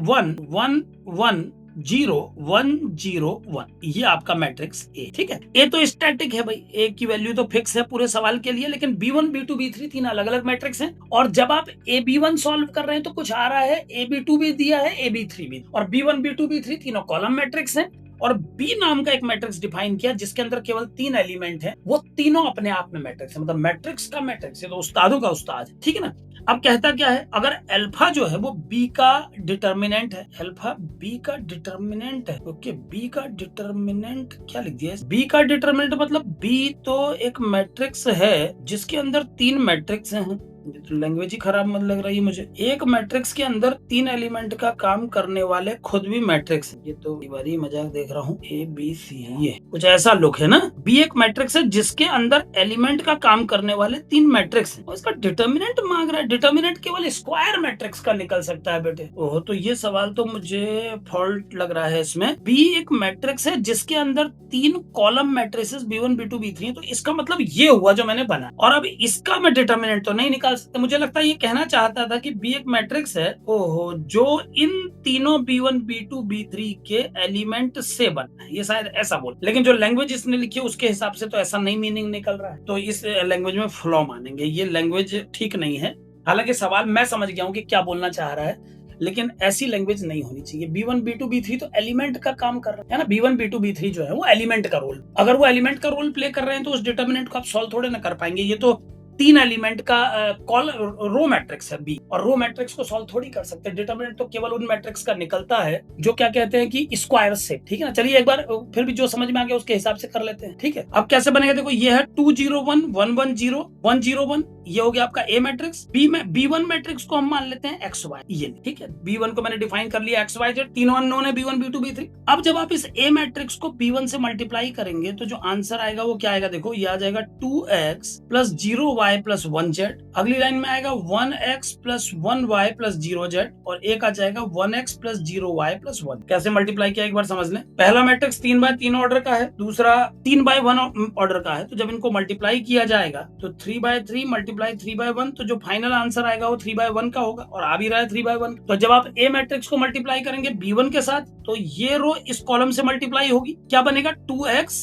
1 1 1 0 1 0 1, ये आपका मैट्रिक्स ए। ठीक है, ए तो स्टैटिक है भाई, ए की वैल्यू तो फिक्स है पूरे सवाल के लिए, लेकिन B1 B2 B3 तीन अलग अलग मैट्रिक्स हैं। और जब आप ए B1 सॉल्व कर रहे हैं तो कुछ आ रहा है, ए B2 भी दिया है, ए B3 भी, और B1 B2 B3 तीनों कॉलम मैट्रिक्स हैं। और बी नाम का एक मैट्रिक्स डिफाइन किया जिसके अंदर केवल 3 एलिमेंट हैं, वो तीनों अपने आप में मैट्रिक्स है, मतलब मैट्रिक्स का मैट्रिक्स है, तो उस्तादों का उस्ताद है। ठीक है ना। अब कहता क्या है, अगर अल्फा जो है वो बी का डिटर्मिनेंट है, अल्फा बी का डिटर्मिनेंट है, ओके, बी का डिटर्मिनेंट क्या लिख दिया है, बी का डिटर्मिनेंट मतलब बी तो एक मैट्रिक्स है जिसके अंदर 3 मैट्रिक्स हैं। तो लैंग्वेज ही खराब मत लग रही है मुझे। एक मैट्रिक्स के अंदर 3 एलिमेंट का काम करने वाले खुद भी मैट्रिक्स, ये तो बारी मजाक देख रहा हूँ, ए बी सी, ये कुछ ऐसा लुक है ना। बी एक मैट्रिक्स है जिसके अंदर एलिमेंट का काम करने वाले 3 मैट्रिक्स हैं, और इसका डिटर्मिनेंट मांग रहा है। डिटर्मिनेंट केवल स्क्वायर मैट्रिक्स का निकल सकता है बेटे। ओह, तो ये सवाल तो मुझे फॉल्ट लग रहा है इसमें। बी एक मैट्रिक्स है जिसके अंदर 3 column matrices B1 B2 B3 है, तो इसका मतलब ये हुआ जो मैंने बना। और अब इसका मैं डिटर्मिनेंट तो नहीं निकाल सकता, मुझे लगता है ये कहना चाहता था कि बी एक मैट्रिक्स है, ओहो, जो इन तीनों B1 B2 B3 के एलिमेंट से बना है, ये शायद ऐसा बोल। लेकिन जो लैंग्वेज इसने लिखी है उसके हिसाब से तो ऐसा नहीं मीनिंग निकल रहा है, तो इस लैंग्वेज में फ्लॉ मानेंगे, ये लैंग्वेज ठीक नहीं है। हालांकि सवाल मैं समझ गया हूँ कि क्या बोलना चाह रहा है, लेकिन ऐसी लैंग्वेज नहीं होनी चाहिए। B1 B2 B3 तो एलिमेंट का काम कर रहे हैं ना, B1 B2 B3 जो है वो एलिमेंट का रोल, अगर वो एलिमेंट का रोल प्ले कर रहे हैं तो उस डिटर्मिनेंट को आप सॉल्व थोड़े ना कर पाएंगे। ये तो 3 एलिमेंट का रो मैट्रिक्स है बी, और रो मैट्रिक्स को सॉल्व थोड़ी कर सकते। डिटर्मिनेंट तो केवल उन मैट्रिक्स का निकलता है जो क्या कहते हैं कि स्क्वायर सेट। ठीक है ना, चलिए एक बार फिर भी जो समझ में आ गया उसके हिसाब से कर लेते हैं। ठीक है, अब कैसे बनेगा, देखो ये है 2 0 1 1 1 0 1 0 1, ये हो गया आपका ए मैट्रिक्स। बी में B1 मैट्रिक्स को हम मान लेते हैं एक्स वाई, ये ठीक है, B1 को मैंने डिफाइन कर लिया एक्स वाई जेड, तीनों अननोन है B1 B2 B3। अब जब आप इस ए मैट्रिक्स को B1 से मल्टीप्लाई करेंगे तो जो आंसर आएगा वो क्या आएगा, देखो ये आ जाएगा 2x plus 0y plus 1z। अगली लाइन में आएगा 1x plus 1y plus 0z, और एक आ जाएगा 1x प्लस 0y प्लस 1। कैसे मल्टीप्लाई किया एक बार समझ लें। पहला मैट्रिक्स 3x3 ऑर्डर का है, दूसरा 3x1 ऑर्डर का है, तो जब इनको मल्टीप्लाई किया जाएगा तो 3x3 मल्टीप्लाई 3x1, तो जो फाइनल आंसर आएगा वो 3x1 का होगा, और आ भी रहा है 3x1। तो जब आप ए मैट्रिक्स को मल्टीप्लाई करेंगे B1 के साथ तो ये रो इस कॉलम से मल्टीप्लाई होगी, क्या बनेगा 2x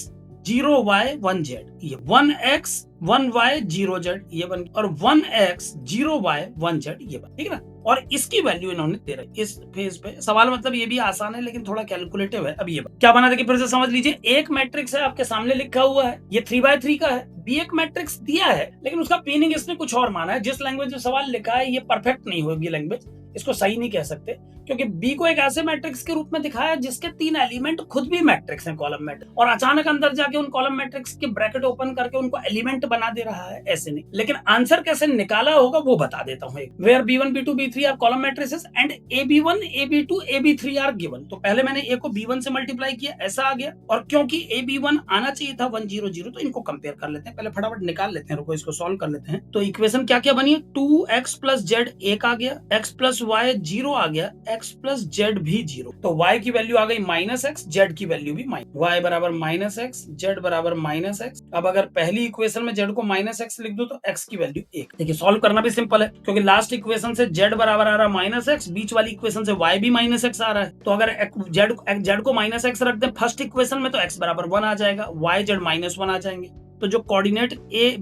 0y 1z, ये 1x 1y 0z ये बन, और 1x 0y 1z ये बन। ठीक है ना, और इसकी वैल्यू इन्होंने दे रही इस फेज पे। सवाल मतलब ये भी आसान है लेकिन थोड़ा कैलकुलेटिव है। अब ये क्या बना, देखिए फिर से समझ लीजिए। एक मैट्रिक्स है आपके सामने लिखा हुआ है, ये 3x3 का है। बी एक मैट्रिक्स दिया है लेकिन उसका मीनिंग इसने कुछ और माना है। जिस लैंग्वेज में सवाल लिखा है ये परफेक्ट नहीं होगी लैंग्वेज, इसको सही नहीं कह सकते, क्योंकि बी को एक ऐसे मैट्रिक्स के रूप में दिखाया जिसके 3 एलिमेंट खुद भी मैट्रिक्स हैं, कॉलम मैट्रिक्स, और अचानक अंदर जाके उन कॉलम मैट्रिक्स के ब्रैकेट ओपन करके उनको एलिमेंट बना दे रहा है, ऐसे नहीं। लेकिन आंसर कैसे निकाला होगा वो बता देता हूँ। Where B1 B2 B3 are column matrices and AB1 AB2 AB3 are given. तो पहले मैंने ए को B1 से मल्टीप्लाई किया, ऐसा आ गया, और क्योंकि AB1 आना चाहिए था 1 0 0, तो इनको कंपेयर कर लेते हैं। पहले फटाफट निकाल लेते हैं, रुको इसको सॉल्व कर लेते हैं। तो इक्वेशन क्या क्या बनी है, 2x प्लस जेड 1 आ गया, x प्लस वाई 0 आ गया, x प्लस जेड भी 0। तो y की वैल्यू आ गई -x, z की वैल्यू भी y बराबर -x, z बराबर -x। अब अगर पहली इक्वेशन में z को -x लिख दो तो x की वैल्यू 1। देखिए सॉल्व करना भी सिंपल है, क्योंकि लास्ट इक्वेशन से z बराबर आ रहा है -x, बीच वाली इक्वेशन से y भी -x आ रहा है। तो अगर z को -x रख दें फर्स्ट इक्वेशन में तो x बराबर 1 आ जाएगा, y z -1 आ जाएंगे। तो जो कोऑर्डिनेट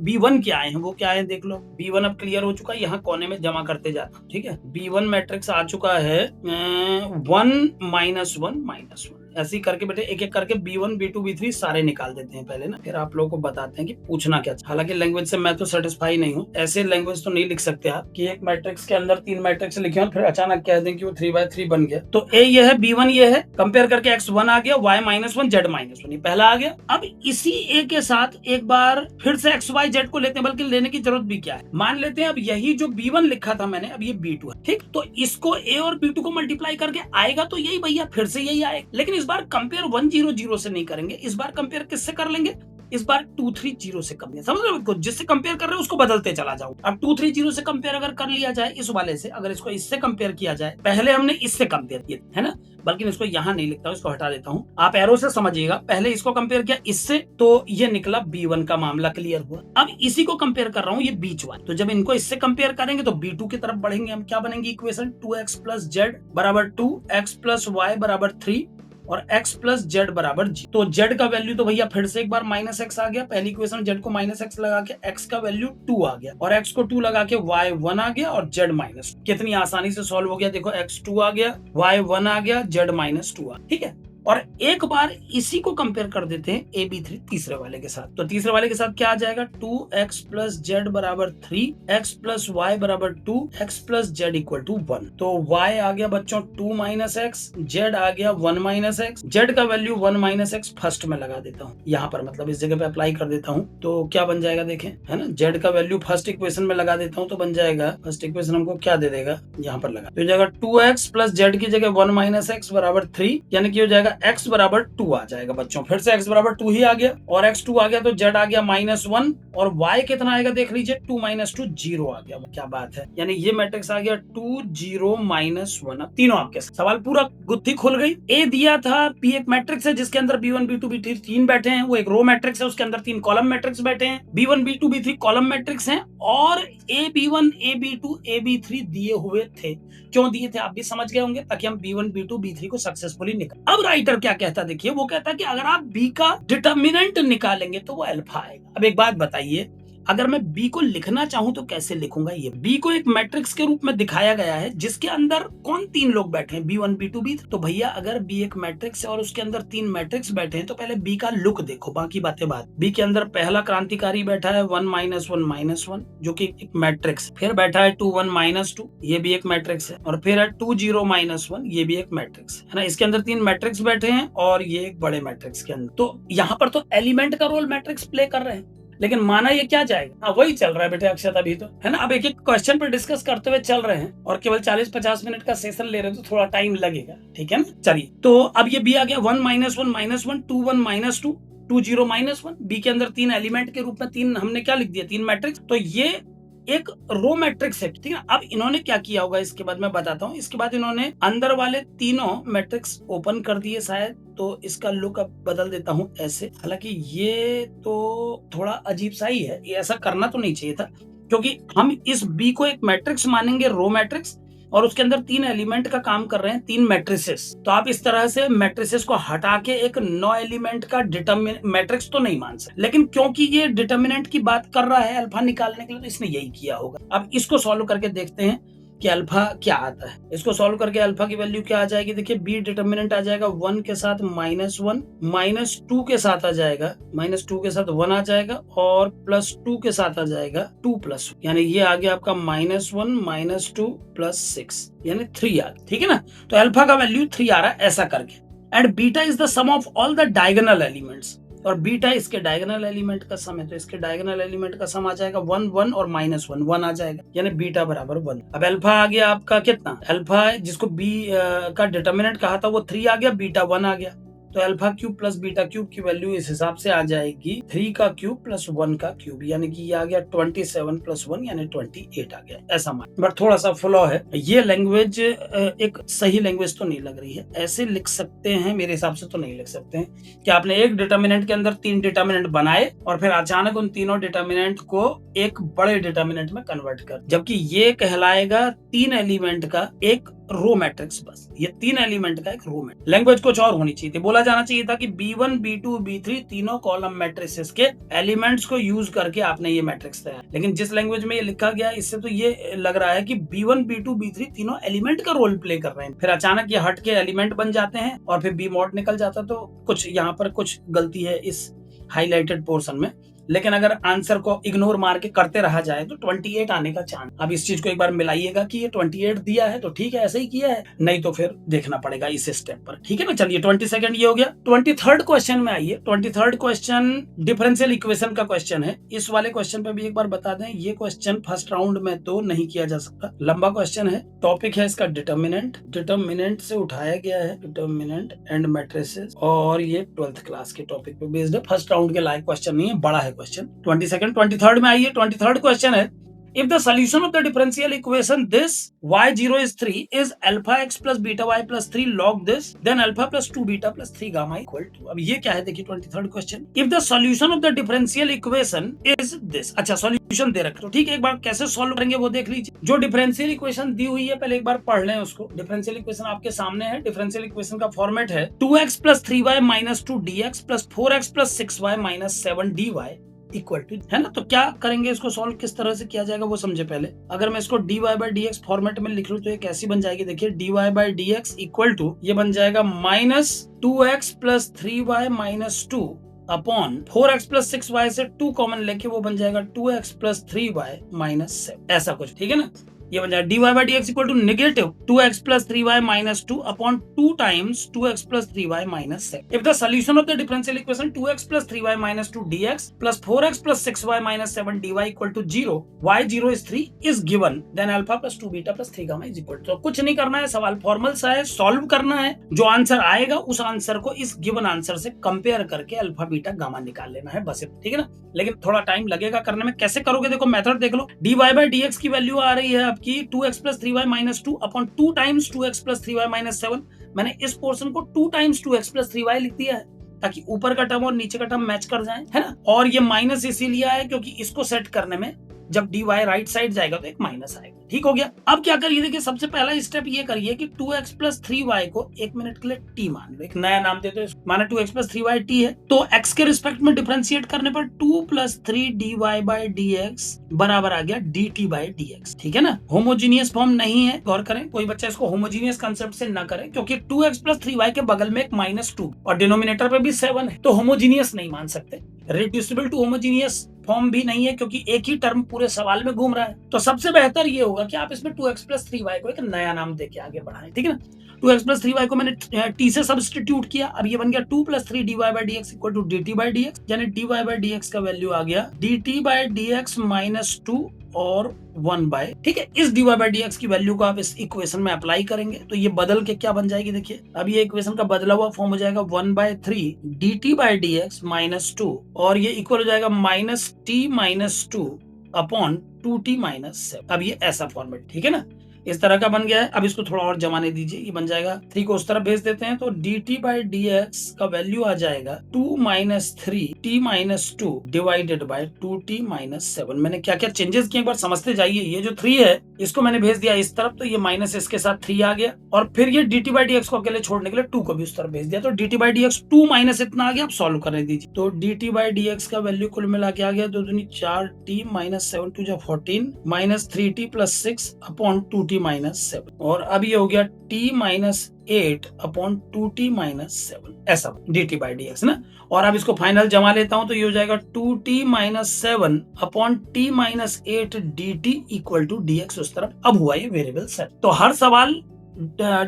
B1 के आए हैं वो क्या है देख लो। B1 अब क्लियर हो चुका है, यहाँ कोने में जमा करते जाता हूं। ठीक है, B1 मैट्रिक्स आ चुका है 1 -1 -1। ऐसे ही करके बेटे एक एक करके B1 B2 B3 सारे निकाल देते हैं पहले ना, फिर आप लोगों को बताते हैं कि पूछना क्या। हालांकि लैंग्वेज से मैं तो सेटिस्फाई नहीं हूँ, ऐसे लैंग्वेज तो नहीं लिख सकते आप कि एक मैट्रिक्स के अंदर 3 मैट्रिक्स लिखे हो फिर अचानक कह दें कि वो 3x3 बन गया। तो ए ये है, B1 ये है, कंपेयर करके x 1 आ गया, y -1 z -1, ये पहला आ गया। अब इसी ए के साथ एक बार फिर से x y z को लेते हैं, बल्कि लेने की जरूरत भी क्या है, मान लेते हैं अब यही जो B1 लिखा था मैंने, अब ये B2 है। ठीक, तो इसको a और B2 को मल्टीप्लाई करके आएगा तो यही भैया, फिर से यही आएगा, लेकिन इस बार कंपेयर 1 0 0 से नहीं करेंगे, इस बार कंपेयर किससे कर लेंगे, इस बार 2 3 0 से करेंगे। समझ रहे हो, जिससे कंपेयर कर रहे हो उसको बदलते चला जाओ। अब 2 3 0 से कंपेयर अगर कर लिया जाए इस वाले से, अगर इसको इससे कंपेयर किया जाए, पहले हमने इससे कंपेयर किया है ना, बल्कि इसको यहां नहीं लिखता हूं, इसको हटा देता हूं, आप एरो से समझिएगा। पहले इसको कंपेयर किया इससे, तो ये निकला B1 का मामला क्लियर हुआ। अब इसी को कंपेयर कर रहा हूं, ये बीच वाला, तो जब इनको इससे कंपेयर करेंगे तो B2 की तरफ बढ़ेंगे हम। क्या बनेंगे इक्वेशन, 2x प्लस जेड बराबर 2, x प्लस वाई बराबर 3, और x प्लस जेड बराबर जी। तो z का वैल्यू तो भैया फिर से एक बार माइनस एक्स आ गया, पहली इक्वेशन z को माइनस एक्स लगा के x का वैल्यू 2 आ गया और x को 2 लगा के y 1 आ गया और z माइनस। कितनी आसानी से सॉल्व हो गया, देखो x 2 आ गया, y 1 आ गया, z माइनस 2 आ गया। ठीक है, और एक बार इसी को कंपेयर कर देते हैं AB3 तीसरे वाले के साथ। तो तीसरे वाले के साथ क्या आ जाएगा, 2x प्लस जेड बराबर 3, x प्लस वाई बराबर 2, x plus Z equal to 1। तो y आ गया बच्चों 2 माइनस एक्स, जेड आ गया 1 माइनस एक्स, जेड का वैल्यू 1 माइनस एक्स फर्स्ट में लगा देता हूँ यहाँ पर, मतलब इस जगह पे अप्लाई कर देता हूँ। तो क्या बन जाएगा देखें, है ना, जेड का वैल्यू फर्स्ट इक्वेशन में लगा देता हूँ तो बन जाएगा, फर्स्ट इक्वेशन हमको क्या दे देगा, यहाँ पर लगा तो जाएगा 2x प्लस जेड की जगह 1 माइनस एक्स बराबर 3, यानी कि हो जाएगा x बराबर 2 आ जाएगा बच्चों। फिर से x बराबर 2 ही आ गया और x 2 आ गया तो z आ गया -1 और y कितना आएगा देख लीजिए, 2 - 2 0 आ गया। क्या बात है, यानी ये मैट्रिक्स आ गया 2 0 -1। अब तीनों आपके सवाल पूरा गुत्थी खुल गई। ए दिया था, P एक मैट्रिक्स है जिसके अंदर B1 B2 B3 तीन बैठे हैं, वो एक रो मैट्रिक्स है, उसके अंदर 3 कॉलम मैट्रिक्स बैठे हैं, B1 B2 B3 column matrix हैं और AB1 AB2 AB3 दिए हुए थे। क्यों दिए थे आप भी समझ गए होंगे, ताकि हम B1 B2 B3 को सक्सेसफुली निकाल। अब राइटर क्या कहता है देखिए, वो कहता है कि अगर आप B का डिटर्मिनेंट निकालेंगे तो वो अल्फा आएगा। अब एक बात बताइए, अगर मैं B को लिखना चाहूं तो कैसे लिखूंगा, ये B को एक मैट्रिक्स के रूप में दिखाया गया है जिसके अंदर कौन तीन लोग बैठे हैं, B1 B2 B3। तो भैया अगर B एक मैट्रिक्स है और उसके अंदर तीन मैट्रिक्स बैठे हैं तो पहले B का लुक देखो, बाकी बातें बात। B के अंदर पहला क्रांतिकारी बैठा है 1 - 1 जो कि एक मैट्रिक्स, फिर बैठा है 2 1 - 2 ये भी एक मैट्रिक्स है, और फिर है 2 0 -1 ये भी एक मैट्रिक्स है ना। इसके अंदर तीन मैट्रिक्स बैठे हैं और ये एक बड़े मैट्रिक्स के अंदर, तो यहाँ पर तो एलिमेंट का रोल मैट्रिक्स प्ले कर रहे हैं, लेकिन माना ये क्या जाएगा, वही चल रहा है बेटे अक्षत अभी तो, है ना। अब एक एक क्वेश्चन पर डिस्कस करते हुए चल रहे हैं और केवल 40-50 मिनट का सेशन ले रहे हैं तो थोड़ा टाइम लगेगा, ठीक है ना। चलिए, तो अब ये बी आ गया 1 - 1 - 1 2 1 - 2 2 0 -1। बी के अंदर तीन एलिमेंट के रूप में तीन हमने क्या लिख दिया, तीन मैट्रिक्स, तो ये एक रो मैट्रिक्स है, ठीक है। अब इन्होंने क्या किया होगा इसके बाद मैं बताता हूँ। इसके बाद इन्होंने अंदर वाले तीनों मैट्रिक्स ओपन कर दिए शायद, तो इसका लुक अब बदल देता हूँ ऐसे। हालांकि ये तो थोड़ा अजीब सा ही है, ये ऐसा करना तो नहीं चाहिए था, क्योंकि हम इस बी को एक मैट्रिक्स मानेंगे, रो मैट्रिक्स, और उसके अंदर तीन एलिमेंट का काम कर रहे हैं, तीन मैट्रिसेस। तो आप इस तरह से मैट्रिसेस को हटा के एक 9 एलिमेंट का मैट्रिक्स तो नहीं मान सकते, लेकिन क्योंकि ये डिटर्मिनेंट की बात कर रहा है अल्फा निकालने के लिए, तो इसने यही किया होगा। अब इसको सॉल्व करके देखते हैं कि अल्फा क्या आता है। इसको सॉल्व करके अल्फा की वैल्यू क्या आ जाएगी, देखिए बी डिटर्मिनेंट आ जाएगा 1 के साथ -1, -2 के साथ आ जाएगा, -2 के साथ 1 आ जाएगा, और +2 के साथ आ जाएगा 2 + 1, यानी ये आ गया आपका -1 -2 + 6 यानी 3 आ गया, ठीक है ना। तो अल्फा का वैल्यू 3 आ रहा है ऐसा करके। And beta is the sum of all the diagonal elements, और बीटा इसके डायगोनल एलिमेंट का सम है, तो इसके डायगोनल एलिमेंट का सम आ जाएगा 1 1 और -1 1 आ जाएगा, यानी बीटा बराबर 1। अब अल्फा आ गया आपका कितना, अल्फा जिसको बी का डिटर्मिनेंट कहा था वो 3 आ गया, बीटा 1 आ गया, तो alpha cube plus beta cube की वैल्यू इस हिसाब से आ जाएगी 3 का क्यूब प्लस 1 का क्यूब, यानी कि ये आ गया 27 + 1 यानी 28 आ गया, ऐसा मान। बट थोड़ा सा फ्लॉ है, ये लैंग्वेज एक सही लैंग्वेज तो नहीं लग रही है। ऐसे लिख सकते हैं, मेरे हिसाब से तो नहीं लिख सकते हैं कि आपने एक डिटर्मिनेंट के अंदर तीन डिटर्मिनेंट बनाए और फिर अचानक उन तीनों डिटर्मिनेंट को एक बड़े डिटर्मिनेंट में कन्वर्ट कर, जबकि ये कहलाएगा तीन एलिमेंट का एक रो मैट्रिक्स। बस ये तीन एलिमेंट का एक रो मैट्रिक्स। लैंग्वेज कुछ और होनी चाहिए थी, बोला जाना चाहिए था कि B1 B2 B3 तीनों कॉलम मैट्रिसेस के एलिमेंट्स को यूज करके आपने ये मैट्रिक्स तैयार। लेकिन जिस लैंग्वेज में ये लिखा गया इससे तो ये लग रहा है कि B1 B2 B3 तीनों एलिमेंट का रोल प्ले कर रहे हैं, फिर अचानक ये हट के एलिमेंट बन जाते हैं और फिर बी मॉड निकल जाता, तो कुछ यहाँ पर कुछ गलती है इस हाईलाइटेड पोर्शन में। लेकिन अगर आंसर को इग्नोर मार के करते रहा जाए तो 28 आने का चांस। अब इस चीज को एक बार मिलाइएगा कि ये 28 दिया है तो ठीक है, ऐसे ही किया है, नहीं तो फिर देखना पड़ेगा इस स्टेप पर, ठीक है ना। चलिए 22 ये हो गया। 23 क्वेश्चन में आइए। 23 क्वेश्चन डिफरेंशियल इक्वेशन का क्वेश्चन है। इस वाले क्वेश्चन पे भी एक बार बता दें, ये क्वेश्चन फर्स्ट राउंड में तो नहीं किया जा सकता, लंबा क्वेश्चन है। टॉपिक है इसका डिटर्मिनेंट, डिटर्मिनेंट से उठाया गया है, डिटर्मिनेंट एंड मैट्रिसेस, और ये 12th क्लास के टॉपिक पे बेस्ड है। फर्स्ट राउंड के लायक क्वेश्चन नहीं है, बड़ा है क्वेश्चन। 23 में आइए। 23 क्वेश्चन है, If the solution of the differential equation this y0 is 3 is alpha x plus beta y plus 3 log this, then alpha plus 2 beta plus 3 gamma equal to, अब ये क्या है देखिए 23rd question, if the solution of the differential equation is this, अच्छा सॉल्यूशन दे रखा, तो ठीक है, एक बार कैसे सॉल्व करेंगे वो देख लीजिए। जो डिफरेंशियल इक्वेशन दी हुई है पहले एक बार पढ़ लें उसको। डिफरेंशियल इक्वेशन आपके सामने है। डिफरेंशियल इक्वेशन का फॉर्मेट है 2x plus 3y minus 2 dx plus 4x plus 6y minus 7 dy equal to, है ना। तो क्या करेंगे इसको सॉल्व, किस तरह से किया जाएगा वो समझे पहले। अगर मैं इसको dy बाई dx फॉर्मेट में लिख लूं तो ये कैसी बन जाएगी, देखिए dy by dx equal to, ये बन जाएगा minus 2x plus 3y minus 2 upon 4x plus 6y से 2 कॉमन लेके वो बन जाएगा 2x प्लस 3y माइनस 7, ऐसा कुछ, ठीक है ना। ये बन जाएगा dy by dx equal to negative 2x plus 3y minus 2 upon 2 times 2x plus 3y minus 7। If the solution of the differential equation 2x plus 3y minus 2 dx plus 4x plus 6y minus 7 dy equal to 0, y0 is 3 is given, then alpha plus 2 beta plus 3 gamma is equal to. तो कुछ नहीं करना है, सवाल फॉर्मल सा है, सॉल्व करना है, जो आंसर आएगा उस आंसर को इस गिवन आंसर से कंपेयर करके अल्फा बीटा गामा निकाल लेना है बस, ठीक है ना। लेकिन थोड़ा टाइम लगेगा करने में। कैसे करोगे देखो, मेथड देख लो। dy बाई dx की वैल्यू आ रही है आपकी 2x plus 3y minus 2 upon 2 times 2x plus 3y minus 7। मैंने इस पोर्शन को 2 टाइम्स 2x प्लस 3y लिख दिया है ताकि ऊपर का टर्म और नीचे का टर्म मैच कर जाए, है ना। और ये माइनस इसीलिए है क्योंकि इसको सेट करने में जब dy राइट साइड जाएगा तो एक माइनस आएगा, ठीक हो गया। अब क्या करिए, देखिए सबसे पहला स्टेप ये करिए कि 2x प्लस 3y को एक मिनट के लिए t मान लो, एक नया नाम दे दो, माने 2x प्लस 3y t है, तो x के रिस्पेक्ट में डिफरेंशिएट करने पर 2 प्लस 3 dy बाई dx बराबर आ गया dt बाई dx, ठीक है ना। होमोजीनियस फॉर्म नहीं है, गौर करें, कोई बच्चा इसको होमोजीनियस कंसेप्ट से ना करे, क्योंकि 2x प्लस 3y के बगल में एक माइनस 2 और डिनोमिनेटर पे भी 7 है, तो होमोजीनियस नहीं मान सकते। रिड्यूसिबल टू होमोजीनियस फॉर्म भी नहीं है क्योंकि एक ही टर्म पूरे सवाल में घूम रहा है। तो सबसे बेहतर ये होगा कि आप इसमें 2x प्लस 3y को एक नया नाम देके आगे बढ़ाएं, ठीक है ना। 2x प्लस 3y को मैंने t से सब्स्टिट्यूट किया, अब ये बन गया 2 plus 3 dy by dx equal to dt by dx, यानी dy बाई dx का वैल्यू आ गया dt बाई dx माइनस 2 और 1 बाय, ठीक है। इस dy बाई dx की वैल्यू को आप इस इक्वेशन में अप्लाई करेंगे तो ये बदल के क्या बन जाएगी, देखिए अब ये इक्वेशन का बदला हुआ फॉर्म हो जाएगा 1/3 dt बाई dx माइनस 2 और ये इक्वल हो जाएगा minus t minus 2 upon 2t minus 7। अब ये ऐसा फॉर्मेट, ठीक है ना, इस तरह का बन गया है। अब इसको थोड़ा और जमाने दीजिए, ये बन जाएगा 3 को उस तरफ भेज देते हैं तो dt बाई dx का वैल्यू आ जाएगा 2 minus 3t minus 2 divided by 2t minus 7। मैंने क्या क्या चेंजेस किए एक बार समझते जाइए। ये जो 3 है इसको मैंने भेज दिया इस तरफ, तो ये माइनस इसके साथ 3 आ गया, और फिर ये dt बाई dx को अकेले छोड़ने के लिए 2 को भी उस तरफ भेज दिया, तो dt बाई dx 2 माइनस इतना आ गया। अब सॉल्व करने दीजिए, तो dt बाई dx का वैल्यू कुल मिला के आ गया 2 दूनी 4t माइनस 7 टू जा 14 minus 3t plus 6 upon 2t minus 7, और अब ये हो गया t minus 8 upon 2t minus 7, ऐसा dt बाई dx ना। और अब इसको फाइनल जमा लेता हूं तो ये हो जाएगा 2t minus 7 upon t minus 8 dt equal to dx उस तरफ। अब हुआ ये वेरिएबल सेट। तो हर सवाल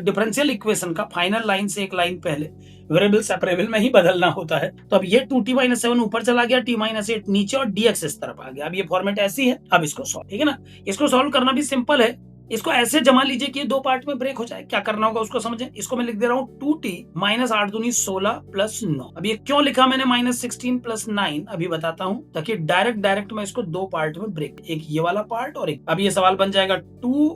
डिफरेंशियल इक्वेशन का फाइनल लाइन से एक लाइन पहले वेरिएबल सेपरेबल में ही बदलना होता है। तो अब ये 2t माइनस 7 ऊपर चला गया, t माइनस 8 नीचे और dx इस तरफ आ गया। अब ये फॉर्मेट ऐसी है। अब इसको सॉल्व, ठीक है ना। इसको सॉल्व करना भी सिंपल है, इसको ऐसे जमा लीजिए कि 2 पार्ट में ब्रेक हो जाए। क्या करना होगा उसको समझें। इसको मैं लिख दे रहा हूँ 2t माइनस 8 दूनी 16 प्लस 9। अब ये क्यों लिखा मैंने माइनस 16 प्लस 9 अभी बताता हूँ, ताकि डायरेक्ट मैं इसको 2 पार्ट में ब्रेक, एक ये वाला पार्ट और एक। अब ये सवाल बन जाएगा 2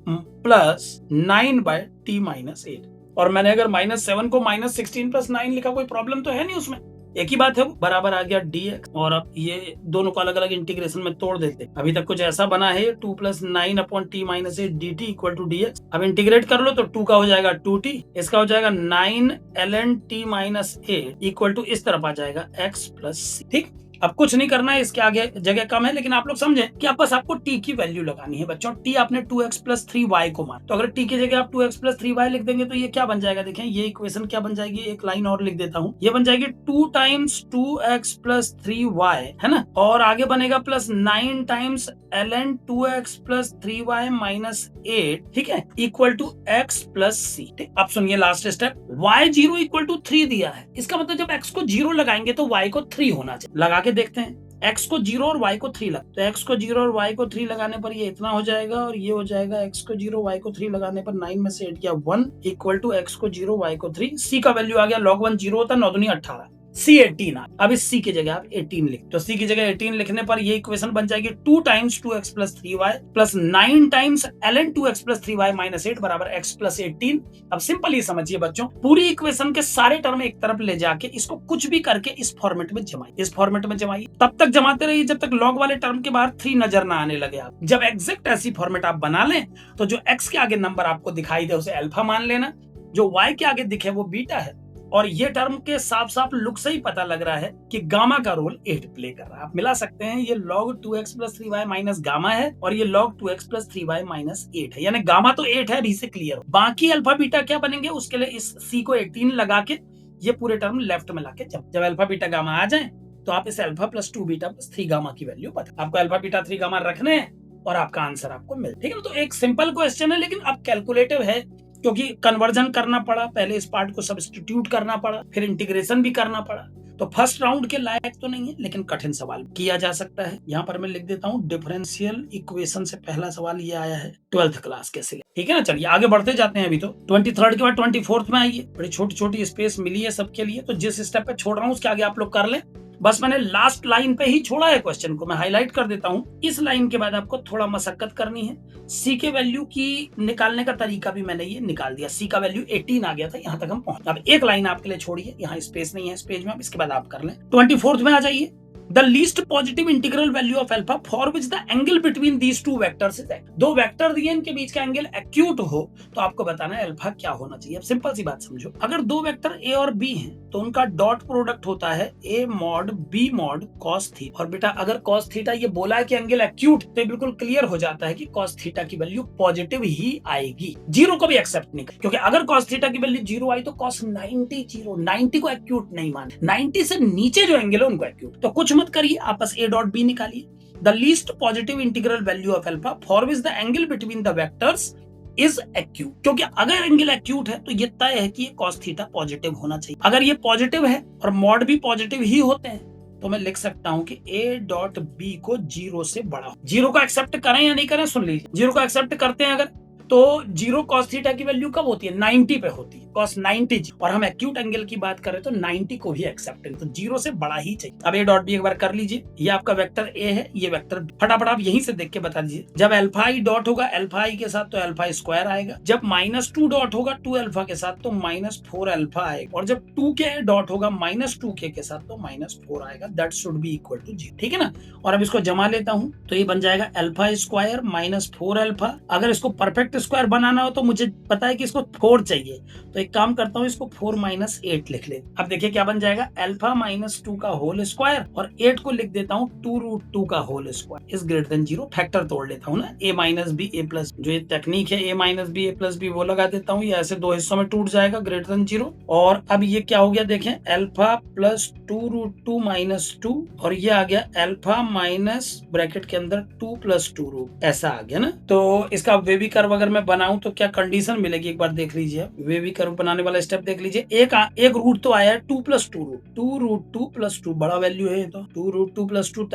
प्लस 9 बाय t माइनस 8, और मैंने अगर माइनस 7 को माइनस 16 प्लस 9 लिखा, कोई प्रॉब्लम तो है नहीं उसमें, एक ही बात है, वो बराबर आ गया dx। और अब ये दोनों को अलग अलग इंटीग्रेशन में तोड़ देते। अभी तक कुछ ऐसा बना है 2 plus 9 upon t minus 8 dt equal to dx। अब इंटीग्रेट कर लो तो 2 का हो जाएगा 2t, इसका हो जाएगा 9 ln t minus 8 equal to इस तरफ आ जाएगा x प्लस c, ठीक। अब कुछ नहीं करना है, इसके आगे जगह कम है, लेकिन आप लोग समझे कि आप बस आपको t की वैल्यू लगानी है बच्चों। t आपने 2x प्लस 3y को मान, तो अगर t की जगह आप 2x प्लस 3y लिख देंगे तो ये क्या बन जाएगा, देखें ये इक्वेशन क्या बन जाएगी। एक लाइन और लिख देता हूँ, ये बन जाएगी 2 टाइम्स 2x प्लस 3y, है ना, और आगे बनेगा plus 9 times ln 2x plus 3y minus 8, ठीक है, equal to x plus c। अब सुनिए last step, y0 equal to 3 दिया है, इसका मतलब जब x को 0 लगाएंगे तो y को 3 होना चाहिए। लगा के देखते हैं, x को 0 और y को 3 लगा, तो x को 0 और y को 3 लगाने पर ये इतना हो जाएगा, और ये हो जाएगा x को 0 y को 3 लगाने पर 9 में से 8 गया 1 इक्वल टू x को 0 y को 3। c का वैल्यू आ गया log 1 0 होता है, 9 दूनी 18, सी 18 आ। अब इस सी की जगह आप 18 लिख, तो सी की जगह 18 लिखने पर ये इक्वेशन बन जाएगी 2 times 2x plus 3y plus 9 times ln 2x plus 3y minus 8 बराबर x प्लस 18। अब सिंपल ही समझिए बच्चों, पूरी इक्वेशन के सारे टर्म एक तरफ ले जाके इसको कुछ भी करके इस फॉर्मेट में जमाइए, इस फॉर्मेट में जमाइए, तब तक जमाते रहिए जब तक लॉग वाले टर्म के बाहर 3 नजर ना आने लगे। आप जब एग्जैक्ट ऐसी फॉर्मेट आप बना लें तो जो x के आगे नंबर आपको दिखाई दे उसे अल्फा मान लेना, जो y के आगे दिखे वो बीटा है, और ये टर्म के साफ साफ लुक से ही पता लग रहा है कि गामा का रोल 8 प्ले कर रहा है। आप मिला सकते हैं, ये log 2x plus 3y minus gamma है और ये log 2x plus 3y minus 8 है, यानी गामा तो 8 है, अभी से क्लियर हो। बाकी अल्फा बीटा क्या बनेंगे उसके लिए इस c को 18 लगा के ये पूरे टर्म लेफ्ट में लाके जब अल्फा बीटा गामा आ जाए तो आप इस alpha plus 2 beta plus 3 gamma की वैल्यू बता, आपको अल्फा बीटा 3 गामा रखने हैं और आपका आंसर आपको मिल, ठीक है। तो एक सिंपल क्वेश्चन है लेकिन अब कैलकुलेटिव है क्योंकि कन्वर्जन करना पड़ा, पहले इस पार्ट को सब्स्टिट्यूट करना पड़ा, फिर इंटीग्रेशन भी करना पड़ा। तो फर्स्ट राउंड के लायक तो नहीं है लेकिन कठिन सवाल किया जा सकता है। यहाँ पर मैं लिख देता हूँ डिफरेंशियल इक्वेशन से पहला सवाल ये आया है 12th क्लास के से, ठीक है ना। चलिए आगे बढ़ते जाते हैं। अभी तो 23rd के बाद 24th में आइए, बड़ी छोटी छोटी स्पेस मिली है सबके लिए, तो जिस स्टेप पे छोड़ रहा हूँ उसके आगे आप लोग कर लें। बस मैंने लास्ट लाइन पे ही छोड़ा है क्वेश्चन को, मैं हाईलाइट कर देता हूँ। इस लाइन के बाद आपको थोड़ा मशक्कत करनी है। सी के वैल्यू की निकालने का तरीका भी मैंने ये निकाल दिया, सी का वैल्यू 18 आ गया था, यहाँ तक हम पहुंच। अब एक लाइन आपके लिए छोड़िए, यहाँ स्पेस नहीं है इस पेज में, अब इसके बाद आप कर लें। 24th में आ जाइए। The least positive integral value of alpha for which the angle between these two vectors is acute। दो वेक्टर दिए, इनके बीच का एंगल एक्यूट हो तो आपको बताना है अल्फा क्या होना चाहिए। अब सिंपल सी बात समझो, अगर दो वेक्टर ए और बी हैं तो उनका डॉट प्रोडक्ट होता है A mod B mod cos theta. और बेटा अगर कॉस थीटा ये बोला है कि एंगल एक्यूट, तो ये बिल्कुल क्लियर हो जाता है कि कॉस थीटा की वैल्यू पॉजिटिव ही आएगी, जीरो को भी एक्सेप्ट नहीं कर, क्योंकि अगर कॉस थीटा की वैल्यू जीरो आई तो कॉस 90 को एक्यूट नहीं माने, 90 से नीचे जो एंगल है उनको एक्यूट। तो कुछ मत करिए, आप बस a डॉट b निकालिए। The least positive integral value of alpha for which the angle between the vectors is acute, क्योंकि अगर एंगल एक्यूट है तो ये तय है कि ये cos थीटा पॉजिटिव होना चाहिए। अगर ये पॉजिटिव है और मॉड भी पॉजिटिव ही होते हैं तो मैं लिख सकता हूं कि a डॉट b को जीरो से बड़ा हो। जीरो को एक्सेप्ट करें या नहीं करें सुन लीजिए, जीरो को एक्सेप्ट करते हैं अगर तो जीरो cos थीटा की वैल्यू कब होती है, 90 पे होती है, cos 90, और हम एक्यूट एंगल की बात करें तो 90 को भी एक्सेप्ट है, तो जीरो से बड़ा ही चाहिए। अब ए डॉट बी एक बार कर लीजिए, ये आपका वेक्टर ए है, ये वेक्टर फटाफट आप यहीं से देख के बता दीजिए। जब अल्फा आई डॉट होगा अल्फा आई के साथ तो अल्फा स्क्वायर आएगा, जब -2 डॉट होगा 2 अल्फा के साथ तो -4 अल्फा आएगा, और जब 2 के डॉट होगा -2 के साथ तो -4 आएगा। That should be equal to 0, ठीक है ना। और अब इसको जमा लेता हूं तो ये बन जाएगा अल्फा स्क्वायर -4 अल्फा। अगर इसको परफेक्ट स्क्वायर बनाना हो तो मुझे पता है कि इसको 4 चाहिए, तो एक काम करता हूं इसको 4 - 8 लिख ले। अब देखिए क्या बन जाएगा, अल्फा -2 का होल स्क्वायर और 8 को लिख देता हूं 2√2 का whole square is greater than 0। Factor तोड़ लेता हूं ना, a minus B A plus, जो ये टेक्निक है a minus B A plus B वो लगा देता हूं, ये ऐसे दो हिस्सों में टूट जाएगा ग्रेटर देन 0। और अब ये क्या हो गया देखें, अल्फा प्लस 2√2 - 2 और ये आ गया अल्फा माइनस ब्रैकेट के अंदर 2 + 2√, ऐसा आ गया ना। तो इसका वेवी कर्व अगर मैं बनाऊं तो क्या कंडीशन मिलेगी एक बार देख लीजिए। वेवी कर्व बनाने वाला स्टेप देख लीजिए। एक रूट तो आया है 2 + 2√2 + 2 बड़ा वैल्यू है, तो 2√2 + 2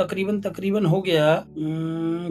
तकरीबन हो गया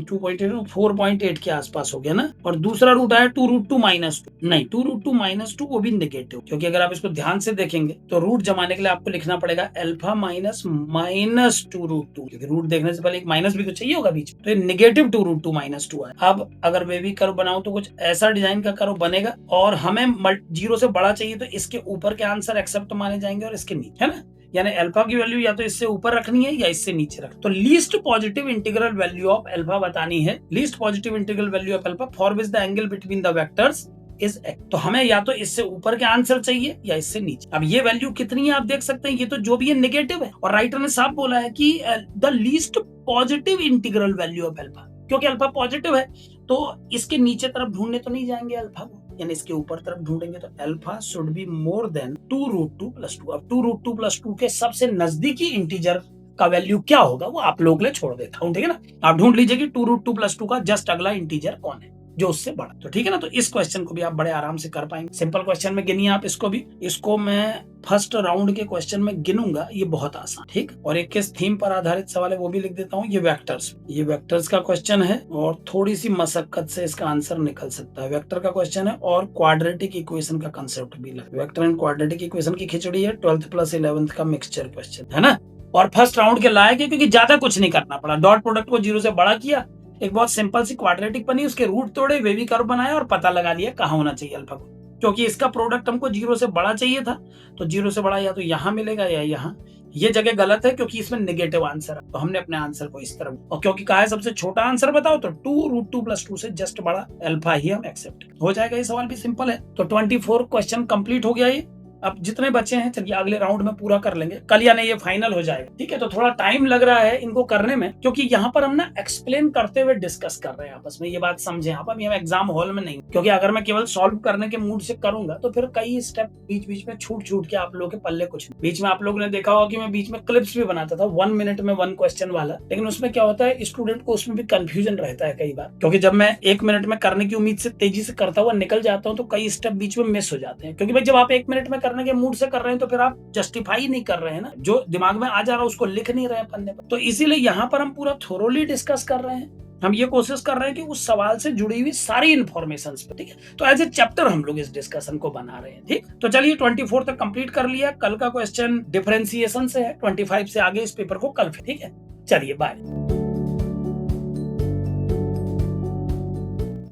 2.8 4.8 के आसपास हो गया ना। और दूसरा रूट आया 2√2 - 2, नहीं 2√2 - 2 वो भी नेगेटिव, क्योंकि अगर आप इसको ध्यान से देखेंगे तो रूट जमाने के लिए आपको लिखना पड़ेगा अल्फा माइनस -2√2, क्योंकि रूट देखने से पहले एक माइनस भी तो चाहिए होगा बीच में, तो नेगेटिव 2√2 - 2 है। अब अगर वेवी कर्व बनाऊं तो कुछ ऐसा डिजाइन का कर्व बनेगा, और हमें 0 से बड़ा चाहिए तो इसके ऊपर के आंसर एक्सेप्ट माने जाएंगे और इसके नीचे, है ना। यानी अल्फा की वैल्यू या तो इससे ऊपर रखनी है या इससे नीचे रख। तो least positive integral value of alpha बतानी है, least positive integral value of alpha for which the angle between the vectors is act. तो हमें या तो इससे ऊपर के आंसर चाहिए या इससे नीचे। अब ये वैल्यू कितनी है आप देख सकते हैं, ये तो जो भी है नेगेटिव है, और राइटर ने साफ बोला है कि the least positive integral value of alpha, क्योंकि अल्फा पॉजिटिव है तो इसके नीचे तरफ ढूंढने तो नहीं जाएंगे अल्फा को, यानी इसके ऊपर तरफ ढूंढेंगे, तो alpha should be more than 2√2 + 2। अब 2√2 + 2 के सबसे नजदीकी इंटीजर का वैल्यू क्या होगा वो आप लोग ले छोड़ देता हूं, ठीक है ना। आप ढूंढ लीजिए कि 2√2 + 2 का जस्ट अगला इंटीजर कौन है। जो उससे बड़ा। तो ठीक है ना, तो इस क्वेश्चन को भी आप बड़े आराम से कर पाएंगे। सिंपल क्वेश्चन में गिनिए आप इसको भी, इसको मैं फर्स्ट राउंड के क्वेश्चन में गिनूंगा, ये बहुत आसान, ठीक। और एक किस थीम पर आधारित सवाल है वो भी लिख देता हूँ, ये वेक्टर्स का क्वेश्चन है और थोड़ी सी मशक्कत से इसका आंसर निकल सकता है। वेक्टर का क्वेश्चन है और क्वाड्रेटिक इक्वेशन का कंसेप्ट भी लगा। वेक्टर एंड क्वाड्रेटिक इक्वेशन की खिचड़ी है, 12th प्लस 11th का मिक्सचर क्वेश्चन है ना। और फर्स्ट राउंड के लायक है क्योंकि ज्यादा कुछ नहीं करना पड़ा। डॉट प्रोडक्ट को 0 से बड़ा किया, एक बहुत सिंपल सी क्वाड्रेटिक बनी, उसके रूट तोड़े, वेवी कर्व बनाया और पता लगा लिया कहाँ होना चाहिए अल्फा को। क्योंकि इसका प्रोडक्ट हमको 0 से बड़ा चाहिए था, तो 0 से बड़ा या तो यहाँ मिलेगा या यहाँ। ये जगह गलत है क्योंकि इसमें नेगेटिव आंसर है, तो हमने अपने आंसर को इस तरफ, और क्योंकि कहा है सबसे छोटा आंसर बताओ, तो 2√2 + 2 से जस्ट बड़ा अल्फा ही हम एक्सेप्ट हो जाएगा। ये सवाल भी सिंपल है। तो 24 क्वेश्चन कंप्लीट हो गया ये। अब जितने बचे हैं चलिए अगले राउंड में पूरा कर लेंगे, कल या नहीं ये फाइनल हो जाएगा, ठीक है। तो थोड़ा टाइम लग रहा है इनको करने में, क्योंकि यहाँ पर हम ना एक्सप्लेन करते हुए डिस्कस कर रहे हैं आपस में, ये बात समझे आप। हम एग्जाम हॉल में नहीं, क्योंकि अगर मैं केवल सॉल्व करने के मूड से करूंगा तो फिर कई स्टेप बीच बीच में छूट के आप लोगों के पल्ले कुछ। बीच में आप लोगों ने देखा होगा कि मैं बीच में क्लिप्स भी बनाता था 1 मिनट में 1 क्वेश्चन वाला, लेकिन उसमें क्या होता है, स्टूडेंट को उसमें भी कंफ्यूजन रहता है कई बार, क्योंकि जब मैं 1 मिनट में करने की उम्मीद से तेजी से करता हुआ निकल जाता हूँ तो कई स्टेप बीच में मिस हो जाते हैं। क्योंकि भाई जब आप 1 मिनट में करने के मूड से कर रहे हैं तो फिर आप जस्टिफाई नहीं कर रहे हैं ना, जो दिमाग में आ जा रहा है उसको लिख नहीं रहे हैं पन्ने पर। तो इसीलिए यहाँ पर हम पूरा थोरोली डिस्कस कर रहे हैं। हम ये कोशिश कर रहे हैं कि उस सवाल से जुड़ी हुई सारी इंफॉर्मेशन पे, ठीक है। तो एज ए चैप्टर हम लोग इस डिस्कशन को बना रहे हैं, ठीक। तो चलिए 24 तक कंप्लीट कर लिया। कल का क्वेश्चन डिफरेंशिएशन से है, 25 से आगे इस पेपर को कल, ठीक है। चलिए बाय।